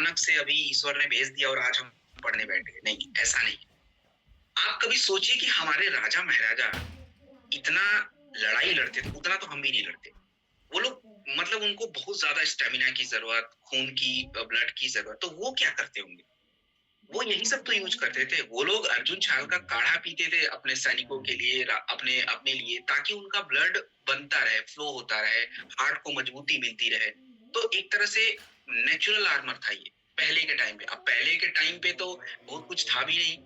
अचानक से अभी ईश्वर ने भेज दिया और आज हम पढ़ने बैठ गए, नहीं, ऐसा नहीं। आप कभी सोचिए कि हमारे राजा महाराजा इतना लड़ाई लड़ते थे, उतना तो हम भी नहीं लड़ते। वो लोग मतलब उनको बहुत ज्यादा स्टेमिना की जरूरत, खून की, ब्लड की जरूरत, तो वो क्या करते होंगे? वो यही सब तो यूज करते थे। वो लोग अर्जुन छाल का काढ़ा पीते थे अपने सैनिकों के लिए, अपने अपने लिए, ताकि उनका ब्लड बनता रहे, फ्लो होता रहे, हार्ट को मजबूती मिलती रहे। तो एक तरह से नेचुरल आर्मर था ये पहले के टाइम पे। अब पहले के टाइम पे तो बहुत कुछ था भी नहीं।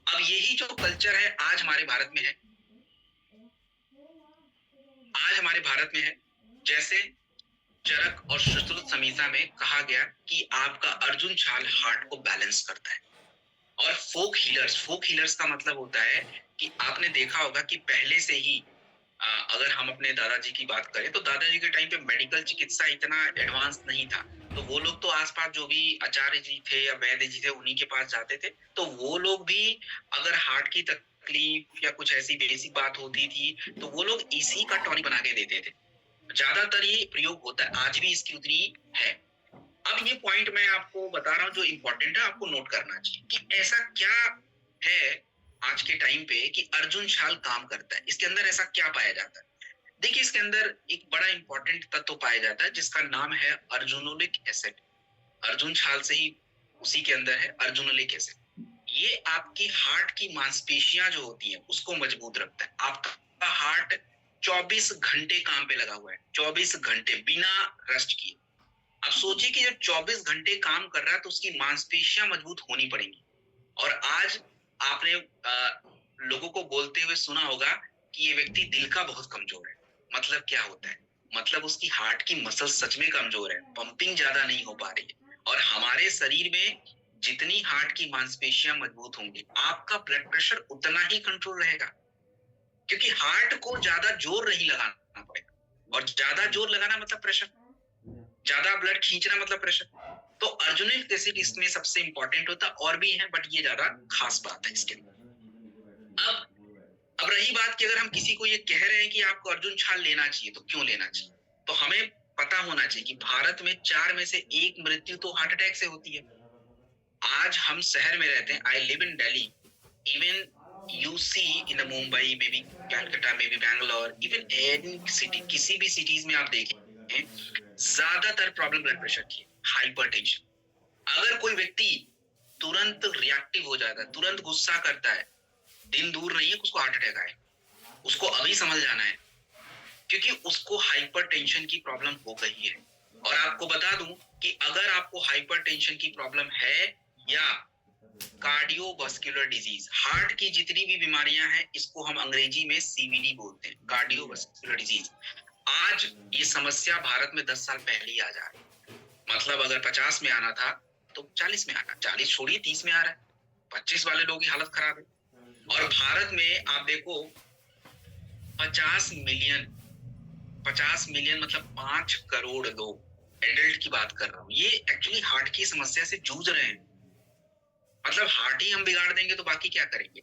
अब यही जो कल्चर है आज हमारे भारत में है, आज हमारे भारत में है। जैसे चरक और सुश्रुत संहिता में कहा गया कि आपका अर्जुन छाल हार्ट को बैलेंस करता है। और फोक हीलर्स का मतलब होता है कि आपने देखा होगा कि पहले से ही अगर हम अपने दादाजी की बात करें तो दादाजी के टाइम पे मेडिकल चिकित्सा इतना एडवांस नहीं था। तो वो लोग तो आसपास जो भी आचार्य जी थे या वैद्य जी थे उन्हीं के पास जाते थे। तो वो लोग भी अगर हार्ट की तकलीफ या कुछ ऐसी बेसिक बात होती थी तो वो लोग इसी का टॉनिक बना के देते थे। ज्यादातर ये प्रयोग होता है, आज भी इसकी उतनी है। अब ये पॉइंट मैं आपको बता रहा हूँ जो इम्पोर्टेंट है, आपको नोट करना चाहिए कि ऐसा क्या है आज के टाइम पे कि अर्जुन छाल काम करता है। इसके अंदर ऐसा क्या पाया जाता है? देखिए, इसके अंदर एक बड़ा इंपॉर्टेंट तत्व पाया जाता है जिसका नाम है अर्जुनोलिक एसिड। अर्जुन छाल से ही उसी के अंदर है अर्जुनोलिक एसिड। ये आपकी हार्ट की मांसपेशियां जो होती हैं उसको मजबूत रखता है। आपका हार्ट 24 घंटे काम पे लगा हुआ है, 24 घंटे बिना रेस्ट किए। अब सोचिए कि जब 24 घंटे काम कर रहा है तो उसकी मांसपेशियां मजबूत होनी पड़ेंगी। और आज आपने लोगों को बोलते हुए सुना होगा कि ये व्यक्ति दिल का बहुत कमजोर है। मतलब क्या होता है? मतलब उसकी हार्ट की मसल सच में कमजोर है, पंपिंग ज्यादा नहीं हो पा रही है। और हमारे शरीर में जितनी हार्ट की मांसपेशियां मजबूत होंगी, आपका ब्लड प्रेशर उतना ही कंट्रोल रहेगा, क्योंकि हार्ट को ज्यादा जोर नहीं लगाना पड़ेगा। और ज्यादा जोर लगाना मतलब प्रेशर, ज्यादा ब्लड खींचना मतलब प्रेशर। तो अर्जुनिक एसिड इसमें सबसे इंपॉर्टेंट होता है, और भी है बट ये ज्यादा खास बात है इसके। अब रही बात कि अगर हम किसी को ये कह रहे हैं कि आपको अर्जुन छाल लेना चाहिए तो क्यों लेना चाहिए, तो हमें पता होना चाहिए कि भारत में 4 में से 1 मृत्यु तो हार्ट अटैक से होती है। आज हम शहर में रहते हैं, I live in Delhi, even you see in Mumbai, may be Calcutta, may be Bangalore, even any city, किसी भी सिटीज में आप देखें ज्यादातर प्रॉब्लम ब्लड प्रेशर की है, हाइपरटेंशन। अगर कोई व्यक्ति तुरंत रिएक्टिव हो जाता है, तुरंत गुस्सा करता है, दिन दूर नहीं है उसको हार्ट अटैक आए। उसको अभी समझ जाना है, क्योंकि उसको हाइपरटेंशन की प्रॉब्लम हो गई है। और आपको बता दूं कि अगर आपको हाइपरटेंशन की प्रॉब्लम है या कार्डियोवास्कुलर डिजीज, हार्ट की जितनी भी बीमारियां हैं, इसको हम अंग्रेजी में सीवीडी बोलते हैं, कार्डियोवास्कुलर डिजीज। आज ये समस्या भारत में 10 साल पहले ही आ जा रही है। मतलब अगर 50 में आना था तो 40 में आना, 40 छोड़िए 30 में आ रहा है। 25 वाले लोगों की हालत खराब है। और भारत में आप देखो 50 मिलियन, 50 मिलियन मतलब 5 करोड़ लोग, एडल्ट की बात कर रहा हूँ, ये एक्चुअली हार्ट की समस्या से जूझ रहे हैं। मतलब हार्ट ही हम बिगाड़ देंगे तो बाकी क्या करेंगे।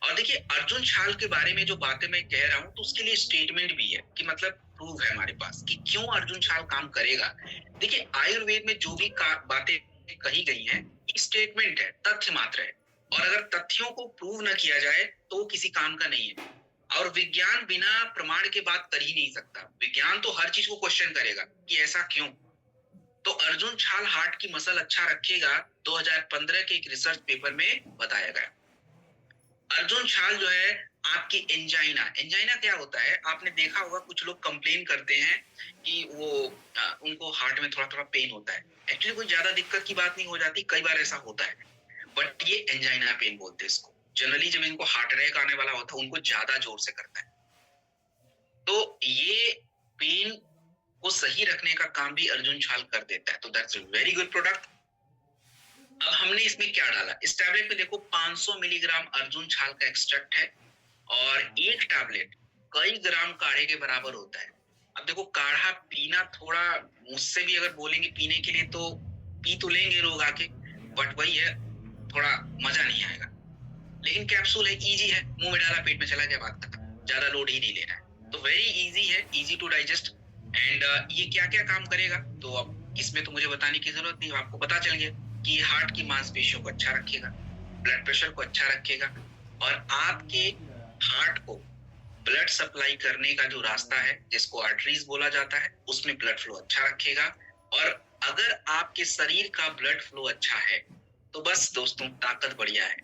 और देखिए, अर्जुन छाल के बारे में जो बातें मैं कह रहा हूँ तो उसके लिए स्टेटमेंट भी है कि मतलब प्रूफ है हमारे पास कि क्यों अर्जुन छाल काम करेगा। देखिए, आयुर्वेद में जो भी बातें कही गई हैं, स्टेटमेंट है, तथ्य मात्र है। और अगर तथ्यों को प्रूव न किया जाए तो वो किसी काम का नहीं है। और विज्ञान बिना प्रमाण के बात कर ही नहीं सकता। विज्ञान तो हर चीज को क्वेश्चन करेगा कि ऐसा क्यों। तो अर्जुन छाल हार्ट की मसल अच्छा रखेगा, 2015 के एक रिसर्च पेपर में बताया गया। अर्जुन छाल जो है आपकी एंजाइना, एंजाइना क्या होता है आपने देखा होगा, कुछ लोग कंप्लेन करते हैं कि वो उनको हार्ट में थोड़ा थोड़ा पेन होता है। एक्चुअली कोई ज्यादा दिक्कत की बात नहीं हो जाती, कई बार ऐसा होता है, बट ये एंजाइना पेन बोलते हैं इसको। जनरली जब इनको हार्ट अटैक आने वाला होता है उनको ज्यादा जोर से करता है। तो ये पेन को सही रखने का काम भी अर्जुन छाल कर देता है। तो that's a very good product. अब हमने इसमें क्या डाला, इस टैबलेट में देखो 500 मिलीग्राम अर्जुन छाल का एक्सट्रैक्ट है, और एक टैबलेट कई ग्राम काढ़े के बराबर होता है। अब देखो, काढ़ा पीना थोड़ा, मुझसे भी अगर बोलेंगे पीने के लिए तो पी तो लेंगे लोग आके, बट वही है, थोड़ा मजा नहीं आएगा। लेकिन कैप्सूल है, इजी है, मुंह में डाला पेट में चला गया, बात खत्म, ज्यादा लोड ही नहीं लेना है। तो वेरी इजी है, इजी टू डाइजेस्ट। एंड ये क्या क्या काम करेगा, तो अब इसमें तो मुझे बताने की जरूरत नहीं, आपको पता चल गया कि ये हार्ट की मांसपेशियों को अच्छा रखेगा, ब्लड प्रेशर को अच्छा रखेगा, और आपके हार्ट को ब्लड सप्लाई करने का जो रास्ता है, जिसको आर्टरीज बोला जाता है, उसमें ब्लड फ्लो अच्छा रखेगा। और अगर आपके शरीर का ब्लड फ्लो अच्छा है तो बस दोस्तों ताकत बढ़िया है।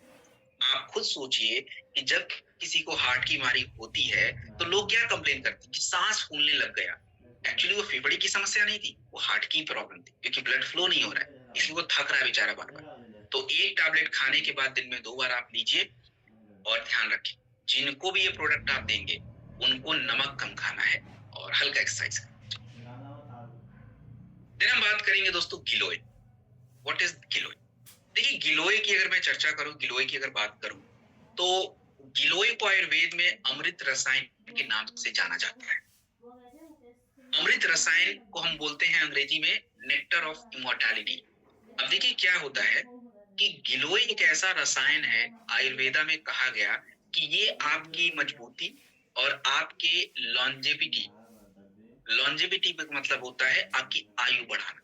आप खुद सोचिए कि जब किसी को हार्ट की बीमारी होती है तो लोग क्या कंप्लेन करते हैं कि सांस फूलने लग गया। एक्चुअली वो फेफड़े की समस्या नहीं थी, वो हार्ट की प्रॉब्लम थी, क्योंकि ब्लड फ्लो नहीं हो रहा है, इसलिए वो थक रहा है बेचारा बार बार। तो एक टैबलेट खाने के बाद दिन में 2 बार आप लीजिए। और ध्यान रखें, जिनको भी ये प्रोडक्ट आप देंगे उनको नमक कम खाना है और हल्का एक्सरसाइज करना। देन हम बात करेंगे दोस्तों गिलोय। व्हाट इज गिलोय? देखिए, गिलोय की अगर मैं चर्चा करूं, गिलोय की अगर बात करूं, तो गिलोय को आयुर्वेद में अमृत रसायन के नाम से जाना जाता है। अमृत रसायन को हम बोलते हैं अंग्रेजी में नेक्टर ऑफ इमॉर्टैलिटी। अब देखिए क्या होता है कि गिलोय एक ऐसा रसायन है, आयुर्वेदा में कहा गया कि ये आपकी मजबूती और आपके लॉन्जेविटी, लॉन्जेविटी का मतलब होता है आपकी आयु बढ़ाना।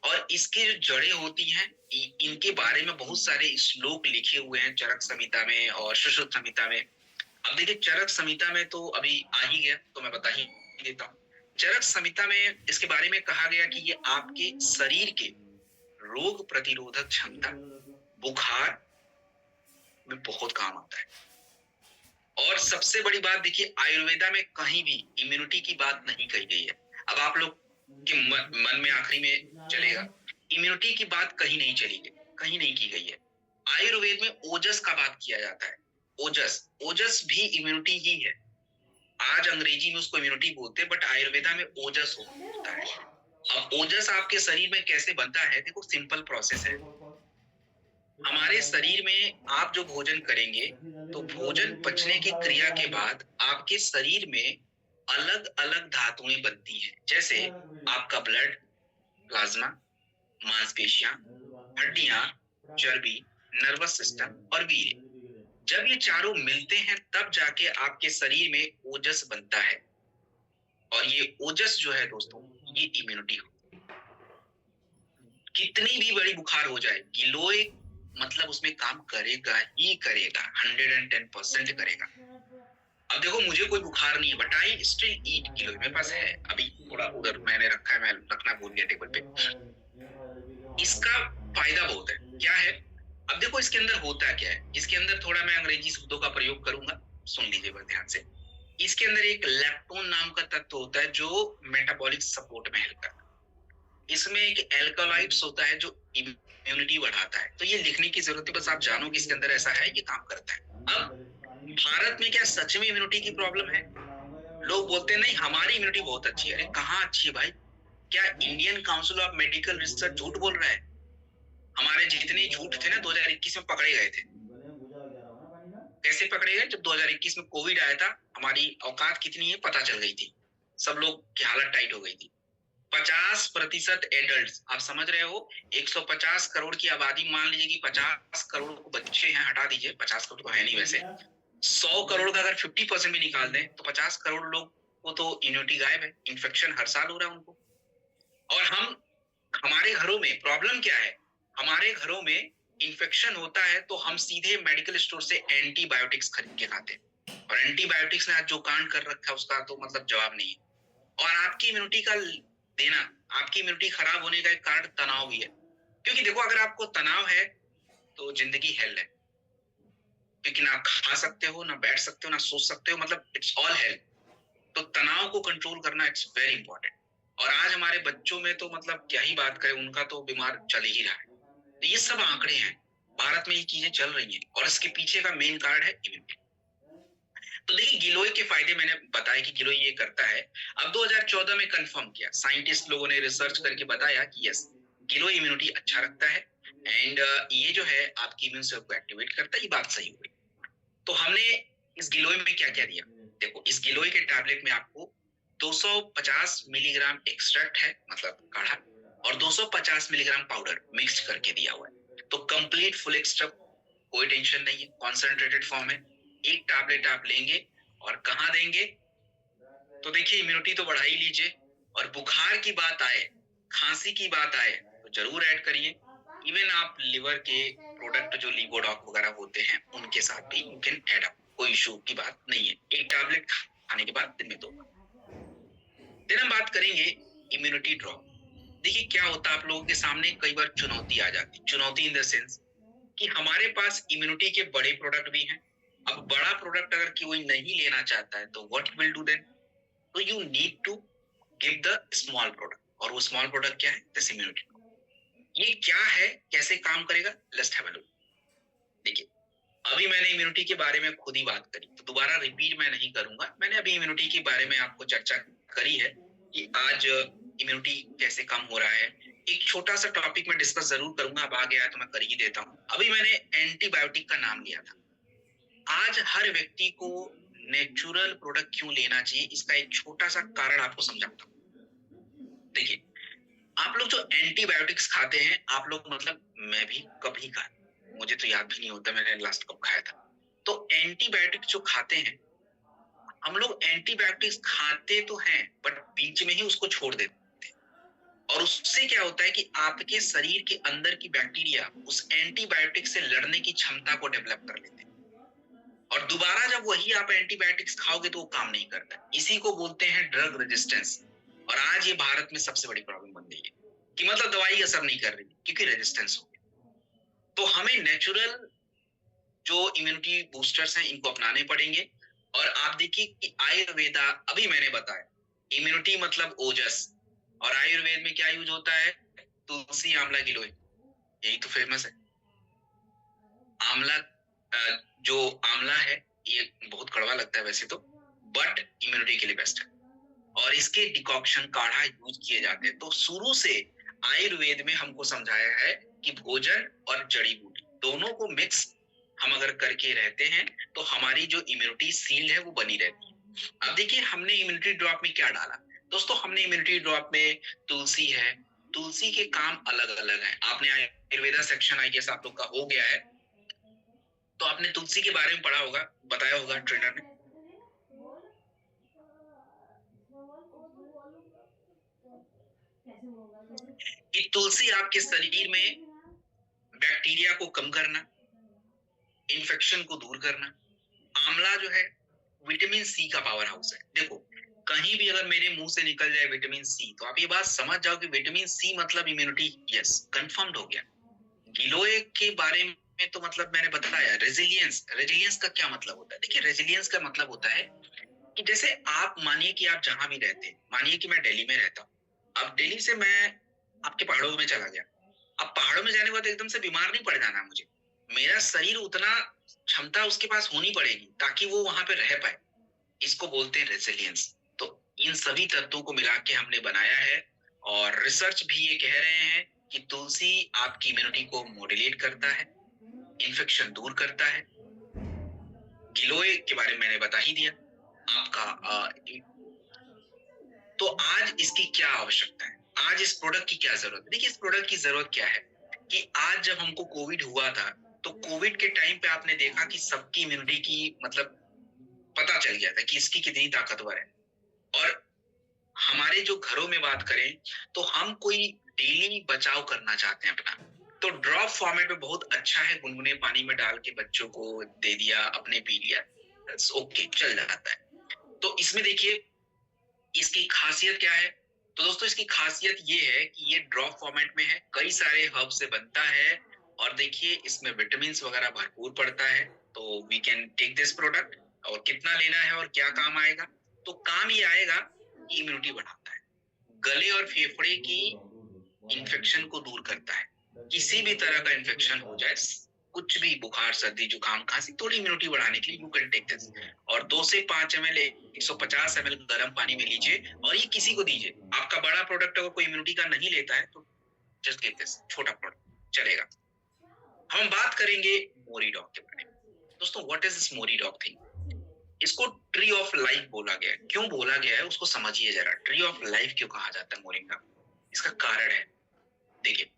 और इसकी जो जड़ें होती हैं, इनके बारे में बहुत सारे श्लोक लिखे हुए हैं चरक संहिता में और सुश्रुत संहिता में। अब देखिए, चरक संहिता में तो अभी आ ही गया, तो मैं बता ही देता हूँ। चरक संहिता में इसके बारे में कहा गया कि ये आपके शरीर के रोग प्रतिरोधक क्षमता, बुखार में बहुत काम आता है। और सबसे बड़ी बात देखिए, आयुर्वेदा में कहीं भी इम्यूनिटी की बात नहीं कही गई है। अब आप लोग के मन में आखिरी में चलेगा, इम्यूनिटी की बात कहीं नहीं चली गई, कहीं नहीं की गई है। आयुर्वेद में ओजस का बात किया जाता है। ओजस, ओजस भी इम्यूनिटी ही है। आज अंग्रेजी में उसको इम्यूनिटी बोलते हैं, बट आयुर्वेदा में ओजस होता है। अब ओजस आपके शरीर में कैसे बनता है? देखो, सिंपल प्रोसेस है। हमारे शरीर में आप जो भोजन करेंगे, तो भोजन पचने की क्रिया के बाद आपके शरीर में अलग अलग धातुएं बनती हैं, जैसे आपका ब्लड, प्लाज्मा, मांसपेशियां, हड्डियां, चर्बी, नर्वस सिस्टम और वीर्य। जब ये चारों मिलते हैं तब जाके आपके शरीर में ओजस बनता है। और ये ओजस जो है दोस्तों, ये इम्यूनिटी हो। कितनी भी बड़ी बुखार हो जाए, गिलोय मतलब उसमें काम करेगा ही करेगा, 110% करेगा। अब देखो, मुझे कोई बुखार नहीं है, बट आई स्टिल ईट गिलोय। मेरे पास है, अभी थोड़ा उधर मैंने रखा है, मैं रखना भूल गया टेबल पे। इसका फायदा बहुत है। क्या है? अब देखो इसके अंदर होता क्या है। इसके अंदर थोड़ा मैं अंग्रेजी शब्दों का प्रयोग करूंगा, सुन लीजिए बस ध्यान से। इसके अंदर एक लैक्टोन नाम का तत्व होता है जो मेटाबॉलिक सपोर्ट में हेल्प करता है। इसमें एक एल्कलॉइड्स होता है जो इम्यूनिटी बढ़ाता है। तो ये लिखने की जरूरत है, बस आप जानो कि इसके अंदर ऐसा है, ये काम करता है। अब भारत में क्या सच में इम्यूनिटी की प्रॉब्लम है? लोग बोलते हैं नहीं, हमारी इम्यूनिटी बहुत अच्छी है। अरे कहाँ अच्छी है भाई? क्या Indian council of medical research झूठ बोल रहा है? हमारे जितने झूठ थे ना 2021 में पकड़े गए थे। कैसे पकड़े गए? जब 2021 में कोविड आया था, हमारी औकात कितनी है पता चल गई थी, सब लोग की हालत टाइट हो गई थी। 50% एडल्ट, आप समझ रहे हो, 150 करोड़ की आबादी, मान लीजिए कि 50 करोड़ बच्चे हैं, हटा दीजिए, 50 करोड़ तो है नहीं वैसे, 100 करोड़ का अगर 50% भी निकाल दें तो 50 करोड़ लोग को तो इम्यूनिटी गायब है, इन्फेक्शन हर साल हो रहा है उनको। और हमारे घरों में प्रॉब्लम क्या है? हमारे घरों में इन्फेक्शन होता है तो हम सीधे मेडिकल स्टोर से एंटीबायोटिक्स खरीद के खाते हैं, और एंटीबायोटिक्स ने आज जो कांड कर रखा है उसका तो मतलब जवाब नहीं है। और आपकी इम्यूनिटी का देना, आपकी इम्यूनिटी खराब होने का एक कारण तनाव भी है। क्योंकि देखो, अगर आपको तनाव है तो जिंदगी हेल है, क्योंकि ना खा सकते हो, ना बैठ सकते हो, ना सोच सकते हो, मतलब इट्स ऑल हेल। तो तनाव को कंट्रोल करना इट्स वेरी इंपॉर्टेंट। और आज हमारे बच्चों में तो मतलब क्या ही बात करें, उनका तो बीमार चल ही रहा है। तो ये सब आंकड़े हैं, भारत में ये चीजें चल रही हैं, और इसके पीछे का मेन कारण है इम्यूनिटी। तो देखिए, गिलोय के फायदे मैंने बताया कि गिलोय ये करता है। अब 2014 में कंफर्म किया, साइंटिस्ट लोगों ने रिसर्च करके बताया कि यस, गिलोय इम्यूनिटी अच्छा रखता है, एंड ये जो है आपकी इम्यून सेल को एक्टिवेट करता है। ये बात सही हुई। तो हमने इस गिलोय में क्या क्या दिया? देखो, इस गिलोय के टैबलेट में आपको 250 मिलीग्राम एक्सट्रैक्ट है, मतलब काढ़ा, और 250 मिलीग्राम पाउडर मिक्स करके दिया हुआ है। तो कंप्लीट फुल एक्सट्रैक्ट, कोई टेंशन नहीं है, कॉन्सेंट्रेटेड फॉर्म है। एक टैबलेट आप लेंगे और कहाँ देंगे? तो देखिए, इम्यूनिटी तो बढ़ा ही लीजिए। और बुखार की बात आए, खांसी की बात आए तो जरूर ऐड करिए। इवन आप लिवर के प्रोडक्ट जो लिवोडॉक वगैरह होते हैं उनके साथ भी यू कैन ऐड अप, कोई इशू की बात नहीं है। एक टैबलेट खाने के बाद दिन में 2 बार। देन हम बात करेंगे इम्यूनिटी ड्रॉप। देखिए क्या होता है, आप लोगों के सामने कई बार चुनौती आ जाती है। चुनौती इन द सेंस कि हमारे पास इम्यूनिटी के बड़े प्रोडक्ट भी हैं। अब बड़ा प्रोडक्ट अगर कोई नहीं लेना चाहता है तो व्हाट विल डू देन? तो you need to give the small product, और वो स्मॉल प्रोडक्ट क्या है? This immunity. ये क्या है, कैसे काम करेगा? Let's have a look. देखिए अभी मैंने इम्यूनिटी के बारे में खुद ही बात करी, तो दोबारा रिपीट मैं नहीं करूंगा। मैंने अभी इम्यूनिटी के बारे में आपको चर्चा करी है कि आज इम्यूनिटी कैसे कम हो रहा है। एक छोटा सा टॉपिक मैं डिस्कस जरूर करूंगा, अब आ गया तो मैं कर ही देता हूँ। अभी मैंने एंटीबायोटिक का नाम लिया था। आज हर व्यक्ति को नेचुरल प्रोडक्ट क्यों लेना चाहिए, इसका एक छोटा सा कारण आपको समझाता हूँ। देखिए आप लोग जो एंटीबायोटिक्स खाते हैं, आप लोग मतलब मैं भी कभी खाया, मुझे तो याद भी नहीं होता मैंने लास्ट कब खाया था। तो एंटीबायोटिक्स जो खाते हैं हम लोग, एंटीबायोटिक्स खाते तो हैं बट बीच में ही उसको छोड़ देते हैं, और उससे क्या होता है कि आपके शरीर के अंदर की बैक्टीरिया उस एंटीबायोटिक से लड़ने की क्षमता को डेवलप कर लेते हैं, और दोबारा जब वही आप एंटीबायोटिक्स खाओगे तो वो काम नहीं करता। इसी को बोलते हैं ड्रग रेजिस्टेंस। और आज ये भारत में सबसे बड़ी प्रॉब्लम बन गई है कि मतलब दवाई असर नहीं कर रही क्योंकि रेजिस्टेंस हो गया। तो हमें नेचुरल जो इम्यूनिटी बूस्टर्स हैं इनको अपनाने पड़ेंगे। और आप देखिए कि आयुर्वेदा, अभी मैंने बताया इम्यूनिटी मतलब ओजस, और आयुर्वेद में क्या यूज होता है? तुलसी, आंवला, गिलोय, यही तो फेमस है। आंवला, जो आंवला है ये बहुत कड़वा लगता है वैसे तो, बट इम्यूनिटी के लिए बेस्ट है, और इसके डिकॉक्शन काढ़ा यूज किए जाते हैं। तो शुरू से आयुर्वेद में हमको समझाया है कि भोजन और जड़ी बूटी दोनों को मिक्स हम अगर करके रहते हैं तो हमारी जो इम्यूनिटी सील्ड है वो बनी रहती है। अब देखिए हमने इम्यूनिटी ड्रॉप में क्या डाला दोस्तों, हमने इम्यूनिटी ड्रॉप में तुलसी है। तुलसी के काम अलग अलग हैं। आपने आयुर्वेदा सेक्शन आई गेस आप लोग का हो गया है, तो आपने तुलसी के बारे में पढ़ा होगा, बताया होगा ट्रेनर ने कि तुलसी आपके शरीर में बैक्टीरिया को कम करना, इन्फेक्शन को दूर करना। आंवला जो है विटामिन सी का पावर हाउस है। देखो कहीं भी अगर मेरे मुंह से निकल जाए विटामिन सी, तो आप ये बात समझ जाओ कि विटामिन सी मतलब इम्यूनिटी, यस कंफर्म्ड हो गया। गिलोय के बारे में तो मतलब मैंने बताया रेजिलियंस। रेजिलियंस का क्या मतलब होता है? देखिए रेजिलियंस का मतलब होता है कि जैसे आप मानिए कि आप जहां भी रहते हैं, मानिए कि मैं दिल्ली में रहता हूँ, अब दिल्ली से मैं आपके पहाड़ों में चला गया। अब पहाड़ों में जाने के बाद एकदम से बीमार नहीं पड़ जाना मुझे, मेरा शरीर उतना क्षमता उसके पास होनी पड़ेगी ताकि वो वहां पे रह पाए। इसको बोलते हैं रेजिलियंस। तो इन सभी तत्वों को मिला के हमने बनाया है, और रिसर्च भी ये कह रहे हैं कि तुलसी आपकी इम्यूनिटी को मॉड्यूलेट करता है, इन्फेक्शन दूर करता है। गिलोय के बारे में मैंने बता ही दिया आपका। तो आज इसकी क्या आवश्यकता है, आज इस प्रोडक्ट की क्या जरूरत है? देखिए इस प्रोडक्ट की जरूरत क्या है कि आज जब हमको कोविड हुआ था, तो कोविड के टाइम पे आपने देखा कि सबकी इम्यूनिटी की मतलब पता चल गया था कि इसकी कितनी ताकतवर है। और हमारे जो घरों में बात करें तो हम कोई डेली बचाव करना चाहते हैं अपना, तो ड्रॉप फॉर्मेट में बहुत अच्छा है। गुनगुने पानी में डाल के बच्चों को दे दिया, अपने पी लिया, ओके चल जाता है। तो इसमें देखिए इसकी खासियत क्या है? तो दोस्तों इसकी खासियत ये है कि ये ड्रॉप फॉर्मेट में है, कई सारे हर्ब से बनता है, और देखिए इसमें विटामिन वगैरह भरपूर पड़ता है। तो we can take this product. और कितना लेना है और क्या काम आएगा? तो काम ये आएगा कि इम्यूनिटी बढ़ाता है, गले और फेफड़े की इन्फेक्शन को दूर करता है। किसी भी तरह का इन्फेक्शन हो जाए, कुछ भी बुखार, सर्दी, जुकाम, खांसी, थोड़ी इम्यूनिटी बढ़ाने के लिए यू कैन टेक दिस। और 2 से 5 ml 150 ml गर्म पानी में लीजिए, और ये किसी को दीजिए। आपका बड़ा प्रोडक्ट अगर कोई इम्यूनिटी का नहीं लेता है तो जस्ट गिव दिस, छोटा प्रोडक्ट चलेगा। हम बात करेंगे मोरीडॉग के बारे में। दोस्तों व्हाट इज दिस मोरीडॉग थिंग? इसको ट्री ऑफ लाइफ बोला गया है। क्यों बोला गया है उसको समझिए जरा। ट्री ऑफ लाइफ क्यों कहा जाता है मोरिंगा? इसका कारण है, देखिए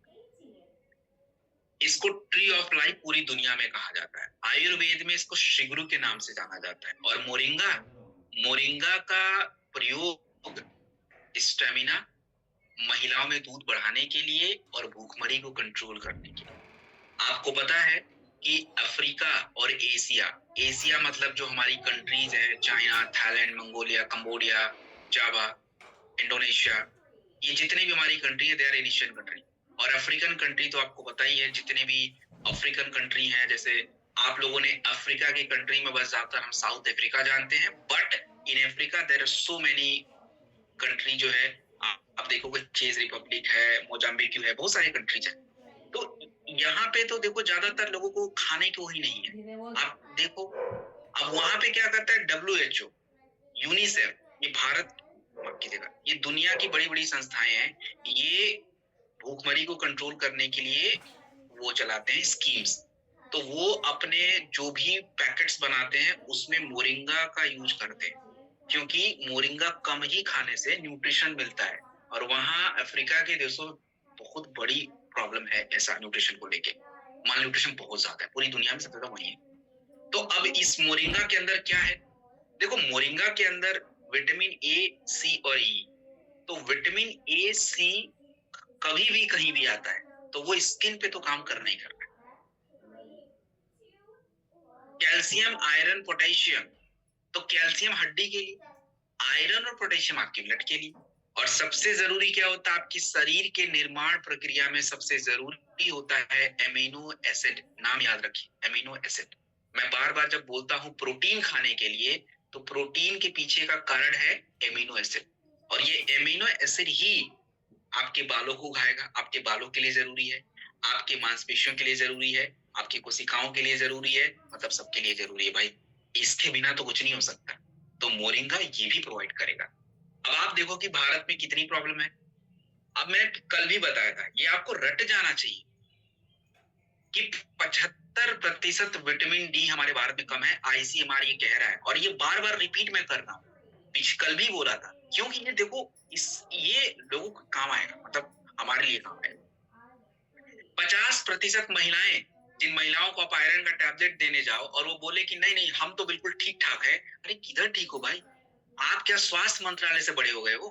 इसको ट्री ऑफ लाइफ पूरी दुनिया में कहा जाता है। आयुर्वेद में इसको शिगरू के नाम से जाना जाता है। और मोरिंगा, मोरिंगा का प्रयोग स्टेमिना, महिलाओं में दूध बढ़ाने के लिए और भूखमरी को कंट्रोल करने के लिए। आपको पता है कि अफ्रीका और एशिया, एशिया मतलब जो हमारी कंट्रीज है, चाइना, थाईलैंड, मंगोलिया, कंबोडिया, जावा, इंडोनेशिया, ये जितने भी हमारी कंट्री है, दे आर एशियन कंट्री। और अफ्रीकन कंट्री तो आपको पता ही है, जितने भी अफ्रीकन कंट्री हैं, जैसे आप लोगों ने अफ्रीका की कंट्री में बस ज्यादातर हम साउथ अफ्रीका जानते हैं, but in Africa there are so many country जो है, आप देखोगे चेज रिपब्लिक है, मोजाम्बिक है, बहुत सारे कंट्रीज है। तो यहाँ पे तो देखो ज्यादातर लोगों को खाने को ही नहीं है। आप देखो अब वहां पे क्या करता है WHO, यूनिसेफ, ये भारत की जगह, ये दुनिया की बड़ी बड़ी संस्थाएं हैं, ये भूखमरी को कंट्रोल करने के लिए वो चलाते हैं स्कीम्स। तो वो अपने जो भी पैकेट्स बनाते हैं उसमें मोरिंगा का यूज करते हैं, क्योंकि मोरिंगा कम ही खाने से न्यूट्रिशन मिलता है। और वहां अफ्रीका के देशों में बहुत बड़ी प्रॉब्लम है ऐसा न्यूट्रिशन को लेके, माल न्यूट्रिशन बहुत ज्यादा है, पूरी दुनिया में सबसे ज्यादा वही है। तो अब इस मोरिंगा के अंदर क्या है, देखो मोरिंगा के अंदर विटामिन ए, सी और ई। तो विटामिन ए, सी कभी भी कहीं भी आता है तो वो स्किन पे तो काम करना ही करना है। कैल्शियम, आयरन, पोटेशियम, तो कैल्शियम हड्डी के लिए, आयरन और पोटेशियम आपके ब्लड के लिए। और सबसे जरूरी क्या होता है आपकी शरीर के निर्माण प्रक्रिया में, सबसे जरूरी होता है एमिनो एसिड। नाम याद रखिए, एमिनो एसिड। मैं बार बार जब बोलता हूं प्रोटीन खाने के लिए, तो प्रोटीन के पीछे का कारण है एमिनो एसिड। और ये एमिनो एसिड ही आपके बालों को उगाएगा, आपके बालों के लिए जरूरी है, आपके मांसपेशियों के लिए जरूरी है, आपकी कोशिकाओं के लिए जरूरी है, मतलब सबके लिए जरूरी है भाई। इसके बिना तो कुछ नहीं हो सकता। तो मोरिंगा ये भी प्रोवाइड करेगा। अब आप देखो कि भारत में कितनी प्रॉब्लम है। अब मैं कल भी बताया था, ये आपको रट जाना चाहिए कि 75% विटामिन डी हमारे भारत में कम है, ICMR ये कह रहा है, और ये बार बार रिपीट मैं कर रहा हूँ, कल भी बोला था, क्योंकि ये देखो ये लोगों को काम आएगा, मतलब हमारे लिए काम आएगा। 50% महिलाएं, जिन महिलाओं को आप आयरन का टैबलेट देने जाओ और वो बोले कि नहीं नहीं हम तो बिल्कुल ठीक ठाक है, अरे किधर ठीक हो भाई, आप क्या स्वास्थ्य मंत्रालय से बड़े हो गए हो?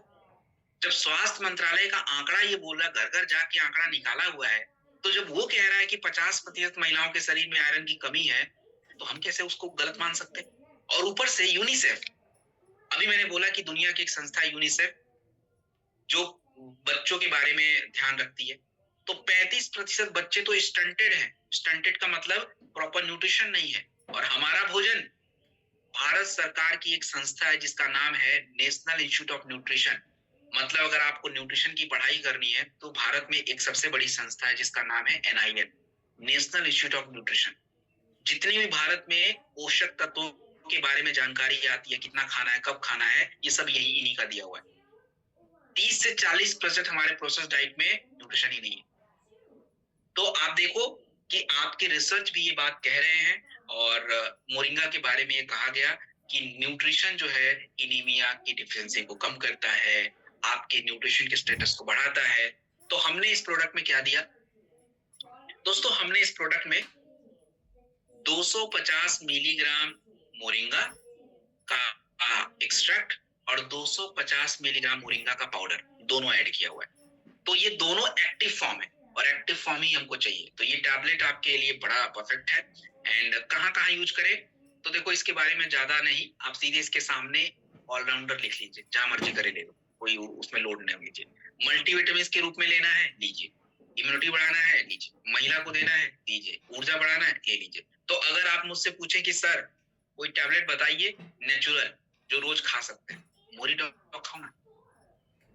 जब स्वास्थ्य मंत्रालय का आंकड़ा ये बोल रहा, घर घर जाके आंकड़ा निकाला हुआ है, तो जब वो कह रहा है कि 50% महिलाओं के शरीर में आयरन की कमी है, तो हम कैसे उसको गलत मान सकते? और ऊपर से यूनिसेफ, अभी मैंने बोला कि दुनिया की एक संस्था यूनिसेफ जो बच्चों के बारे में ध्यान रखती है, तो 35% बच्चे तो स्टंटेड हैं। स्टंटेड का मतलब प्रॉपर न्यूट्रिशन नहीं है। और हमारा भोजन, भारत सरकार की एक संस्था है जिसका नाम है नेशनल इंस्टीट्यूट ऑफ न्यूट्रिशन। मतलब अगर आपको न्यूट्रिशन की पढ़ाई करनी है तो भारत में एक सबसे बड़ी संस्था है जिसका नाम है NIN, national institute of nutrition. जितनी भी भारत में पोषक तत्वों के बारे में जानकारी आती है, कितना खाना है, कब खाना है, ये सब यही इन्हीं का दिया हुआ है। 30 से 40% हमारे प्रोसेस डाइट में न्यूट्रिशन ही नहीं है। तो आप देखो कि आपके रिसर्च भी ये बात कह रहे हैं, और मोरिंगा के बारे में ये कहा गया कि न्यूट्रिशन जो है इनीमिया की डिफिशिएंसी को कम करता है, आपके न्यूट्रिशन के स्टेटस को बढ़ाता है। तो हमने इस प्रोडक्ट में क्या दिया दोस्तों, हमने इस प्रोडक्ट में 250 मिलीग्राम मोरिंगा का एक्सट्रैक्ट और 250 मिलीग्राम मोरिंगा का पाउडर दोनों ऐड किया हुआ है। तो ये दोनों एक्टिव फॉर्म है और एक्टिव फॉर्म ही हमको चाहिए। तो ये टैबलेट आपके लिए बड़ा परफेक्ट है। एंड कहाँ यूज करें, तो देखो इसके बारे में ज्यादा नहीं, आप सीधे इसके सामने ऑलराउंडर लिख लीजिए, जहां मर्जी करे ले लो, कोई उसमें लोड नहीं लीजिए। मल्टीविटामिन के रूप में लेना है लीजिए, इम्यूनिटी बढ़ाना है लीजिए, महिला को देना है लीजिए, ऊर्जा बढ़ाना है ले लीजिए। तो अगर आप मुझसे पूछे कि सर कोई टैबलेट बताइए नेचुरल जो रोज खा सकते हैं, मोरिडॉक खाओ ना,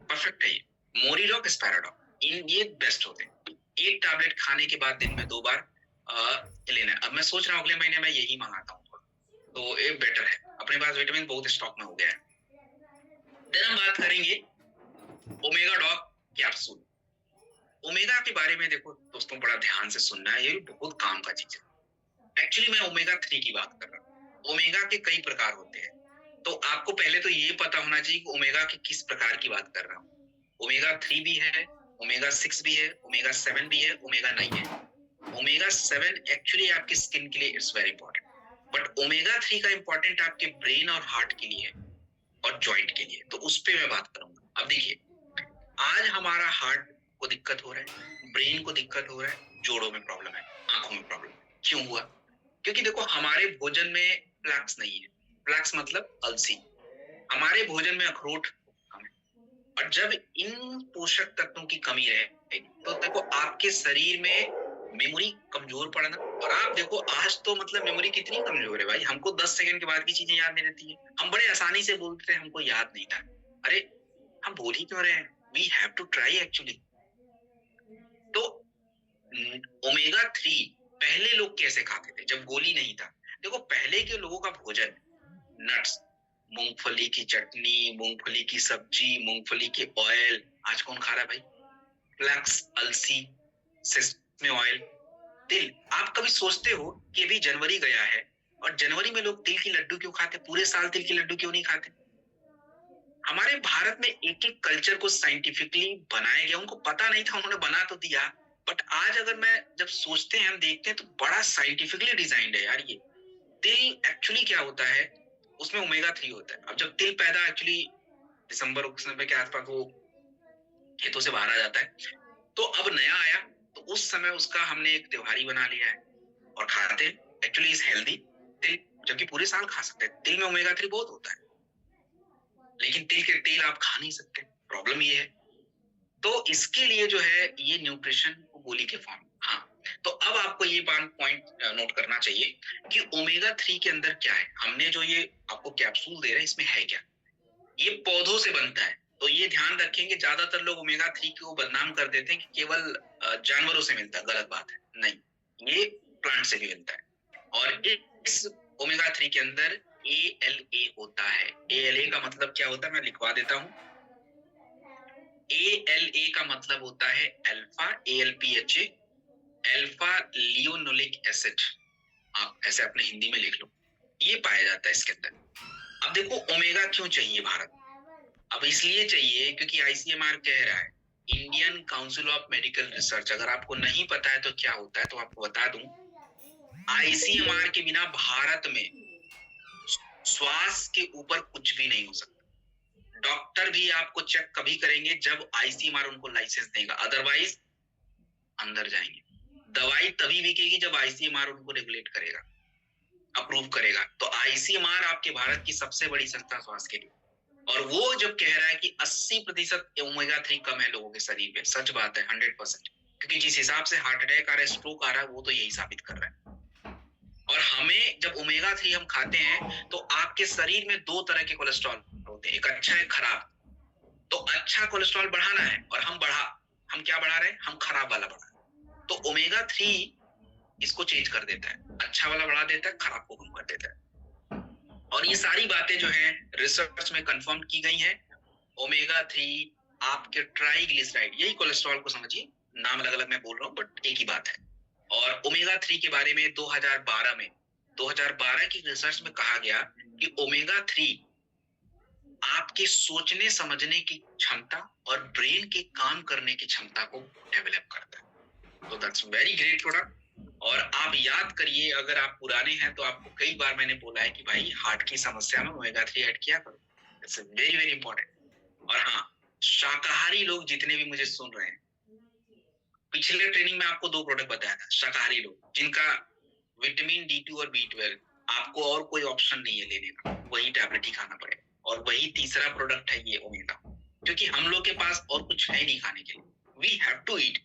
परफेक्ट है ये। मोरिडॉक, स्पैराडॉक, ये बेस्ट होते हैं। एक टैबलेट खाने के बाद दिन में 2 बार लेना है। अब मैं सोच रहा हूँ अगले महीने मैं यही मंगाता हूँ, तो ये बेटर है, अपने पास विटामिन बहुत स्टॉक में हो गया है। देन हम बात करेंगे ओमेगा डॉक कैप्सूल। ओमेगा के बारे में देखो दोस्तों, बड़ा ध्यान से सुनना है, ये भी बहुत काम का चीज है। एक्चुअली मैं ओमेगा 3 की बात कर रहा हूँ। ओमेगा के कई प्रकार होते हैं, तो आपको पहले तो ये पता होना चाहिए कि ओमेगा के किस प्रकार की बात कर रहा हूँ। ओमेगा 3 भी है, ओमेगा 6 भी है, ओमेगा 7 भी है, ओमेगा 9 है। ओमेगा 7 एक्चुअली आपकी स्किन के लिए it's very important, but omega 3 का इंपॉर्टेंट आपके ब्रेन और हार्ट के लिए है और जॉइंट के लिए, तो उस पर मैं बात करूंगा। अब देखिए, आज हमारा हार्ट को दिक्कत हो रहा है, ब्रेन को दिक्कत हो रहा है, जोड़ों में प्रॉब्लम है, आंखों में प्रॉब्लम है। क्यों हुआ? क्योंकि देखो हमारे भोजन में फ्लैक्स नहीं है। फ्लैक्स मतलब अलसी। हमारे भोजन में अखरोट कम है। और जब इन पोषक तत्वों की कमी रहेगी तो देखो आपके शरीर में मेमोरी कमजोर पड़ना। और आप देखो आज तो मतलब मेमोरी कितनी कमजोर है भाई, हमको 10 सेकंड के बाद की चीजें याद नहीं रहती है। हम बड़े आसानी से बोलते हैं हमको याद नहीं था। अरे हम बोल ही क्यों रहे हैं? We have to try actually. तो ओमेगा 3 पहले लोग कैसे खाते थे जब गोली नहीं था? देखो पहले के लोगों का भोजन नट्स, मूंगफली की चटनी, मूंगफली की सब्जी, मूंगफली के ऑयल। आज कौन खा रहा है भाई? फ्लैक्स, अलसी, सेसमे ऑयल, तिल। आप कभी सोचते हो कि अभी जनवरी गया है और जनवरी में लोग तिल की लड्डू क्यों खाते? पूरे साल तिल की लड्डू क्यों नहीं खाते? हमारे भारत में एक एक कल्चर को साइंटिफिकली बनाया गया, उनको पता नहीं था, उन्होंने बना तो दिया। बट आज अगर मैं जब सोचते हैं, हम देखते हैं तो बड़ा साइंटिफिकली डिजाइंड है यार ये। तिल एक्चुअली क्या होता है? उसमें ओमेगा 3 होता है। अब जब तिल पैदा एक्चुअली दिसंबर उस के आसपास वो खेतों से बाहर आ जाता है, तो अब नया आया, तो उस समय उसका हमने एक त्योहार ही बना लिया है और खाते हैं। एक्चुअली इज हेल्दी तिल, जबकि पूरे साल खा सकते हैं। तिल में ओमेगा 3 बहुत होता है, लेकिन तिल के तेल आप खा नहीं सकते। प्रॉब्लम ये है। तो इसके लिए जो है ये न्यूट्रिशन गोली के फॉर्म। हाँ, तो अब आपको ये पॉइंट नोट करना चाहिए कि ओमेगा 3 के अंदर क्या है। हमने जो ये आपको कैप्सूल दे रहे हैं इसमें है क्या? ये पौधों से बनता है। तो ये ध्यान रखेंगे, ज्यादातर लोग ओमेगा 3 को बदनाम कर देते हैं कि केवल जानवरों से मिलता है। गलत बात है, नहीं, ये प्लांट से भी मिलता है। और इस ओमेगा 3 के अंदर ALA होता है। ALA का मतलब क्या होता है मैं लिखवा देता हूं। ALA का मतलब होता है अल्फा, ALPHA, अल्फा लियोनोलिक एसिड। आप ऐसे अपने हिंदी में लिख लो। ये पाया जाता है इसके अंदर। अब देखो ओमेगा क्यों चाहिए भारत? अब इसलिए चाहिए क्योंकि ICMR कह रहा है, Indian council of medical research. अगर आपको नहीं पता है तो क्या होता है तो आपको बता दूं। ICMR के बिना भारत में श्वास के ऊपर कुछ भी नहीं हो सकता। डॉक्टर भी आपको चेक कभी करेंगे जब ICMR उनको लाइसेंस देगा, अदरवाइज अंदर जाएंगे। दवाई तभी बिकेगी जब ICMR उनको रेगुलेट करेगा, अप्रूव करेगा। तो ICMR आपके भारत की सबसे बड़ी संस्था स्वास्थ्य के लिए। और वो जब कह रहा है कि 80% ओमेगा 3 कम है लोगों के शरीर में, सच बात है 100%। क्योंकि जिस हिसाब से हार्ट अटैक आ रहा है, स्ट्रोक आ रहा है, वो तो यही साबित कर रहा है। और हमें जब ओमेगा 3 हम खाते हैं तो आपके शरीर में दो तरह के कोलेस्ट्रॉल होते हैं, एक अच्छा है खराब। तो अच्छा कोलेस्ट्रॉल बढ़ाना है और हम क्या बढ़ा रहे हैं? हम खराब वाला बढ़ा रहे हैं। तो ओमेगा 3 इसको चेंज कर देता है, अच्छा वाला बढ़ा देता है, खराब को कम कर देता है। और ये सारी बातें जो है रिसर्च में कंफर्म की गई हैं। ओमेगा 3 आपके ट्राइग्लिसराइड, यही कोलेस्ट्रॉल को समझिए, नाम अलग अलग मैं बोल रहा हूँ बट एक ही बात है। और ओमेगा 3 के बारे में 2012 की रिसर्च में कहा गया कि ओमेगा 3 आपके सोचने समझने की क्षमता और ब्रेन के काम करने की क्षमता को डेवलप करता है। तो दैट्स वेरी ग्रेट प्रोडक्ट। और आप याद करिए, अगर आप पुराने हैं तो आपको कई बार मैंने बोला है कि भाई हार्ट की समस्या में ओमेगा 3 ऐड किया करो। It's very very important. और हाँ, शाकाहारी लोग जितने भी मुझे सुन रहे हैं, पिछले ट्रेनिंग में आपको 2 प्रोडक्ट बताया था। शाकाहारी लोग जिनका विटामिन D2 और B12, आपको और कोई ऑप्शन नहीं है लेने का, वही टैबलेट ही खाना पड़ेगा। और वही तीसरा प्रोडक्ट है ये ओमेगा, क्योंकि हम लोग के पास और कुछ है नहीं खाने के लिए। We have to eat.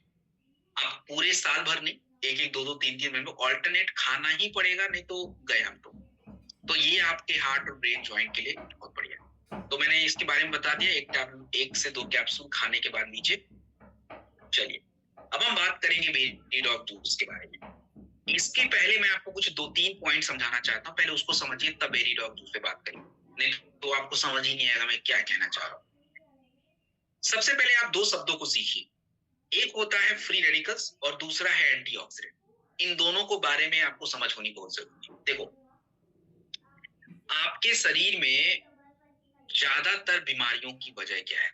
आप पूरे साल भर नहीं, एक एक दो दो तीन तीन महीने में ऑल्टरनेट खाना ही पड़ेगा, नहीं तो गए हम तो ये आपके हार्ट और ब्रेन ज्वाइंट के लिए बहुत बढ़िया है। तो मैंने इसके बारे में बता दिया। एक से 2 कैप्सूल खाने के बाद नीचे। चलिए अब हम बात करेंगे बेरी डॉग जूस के बारे में। इसके पहले मैं आपको कुछ 2-3 पॉइंट समझाना चाहता हूँ, पहले उसको समझिए तब बेरी डॉग जूस पे बात करेंगे, नहीं तो आपको समझ ही नहीं आएगा मैं क्या कहना चाह रहा हूँ। सबसे पहले आप 2 शब्दों को सीखिए, एक होता है फ्री रेडिकल्स और दूसरा है एंटीऑक्सीडेंट। इन दोनों को बारे में आपको समझ होनी बहुत जरूरी है। देखो आपके शरीर में ज्यादातर बीमारियों की वजह क्या है?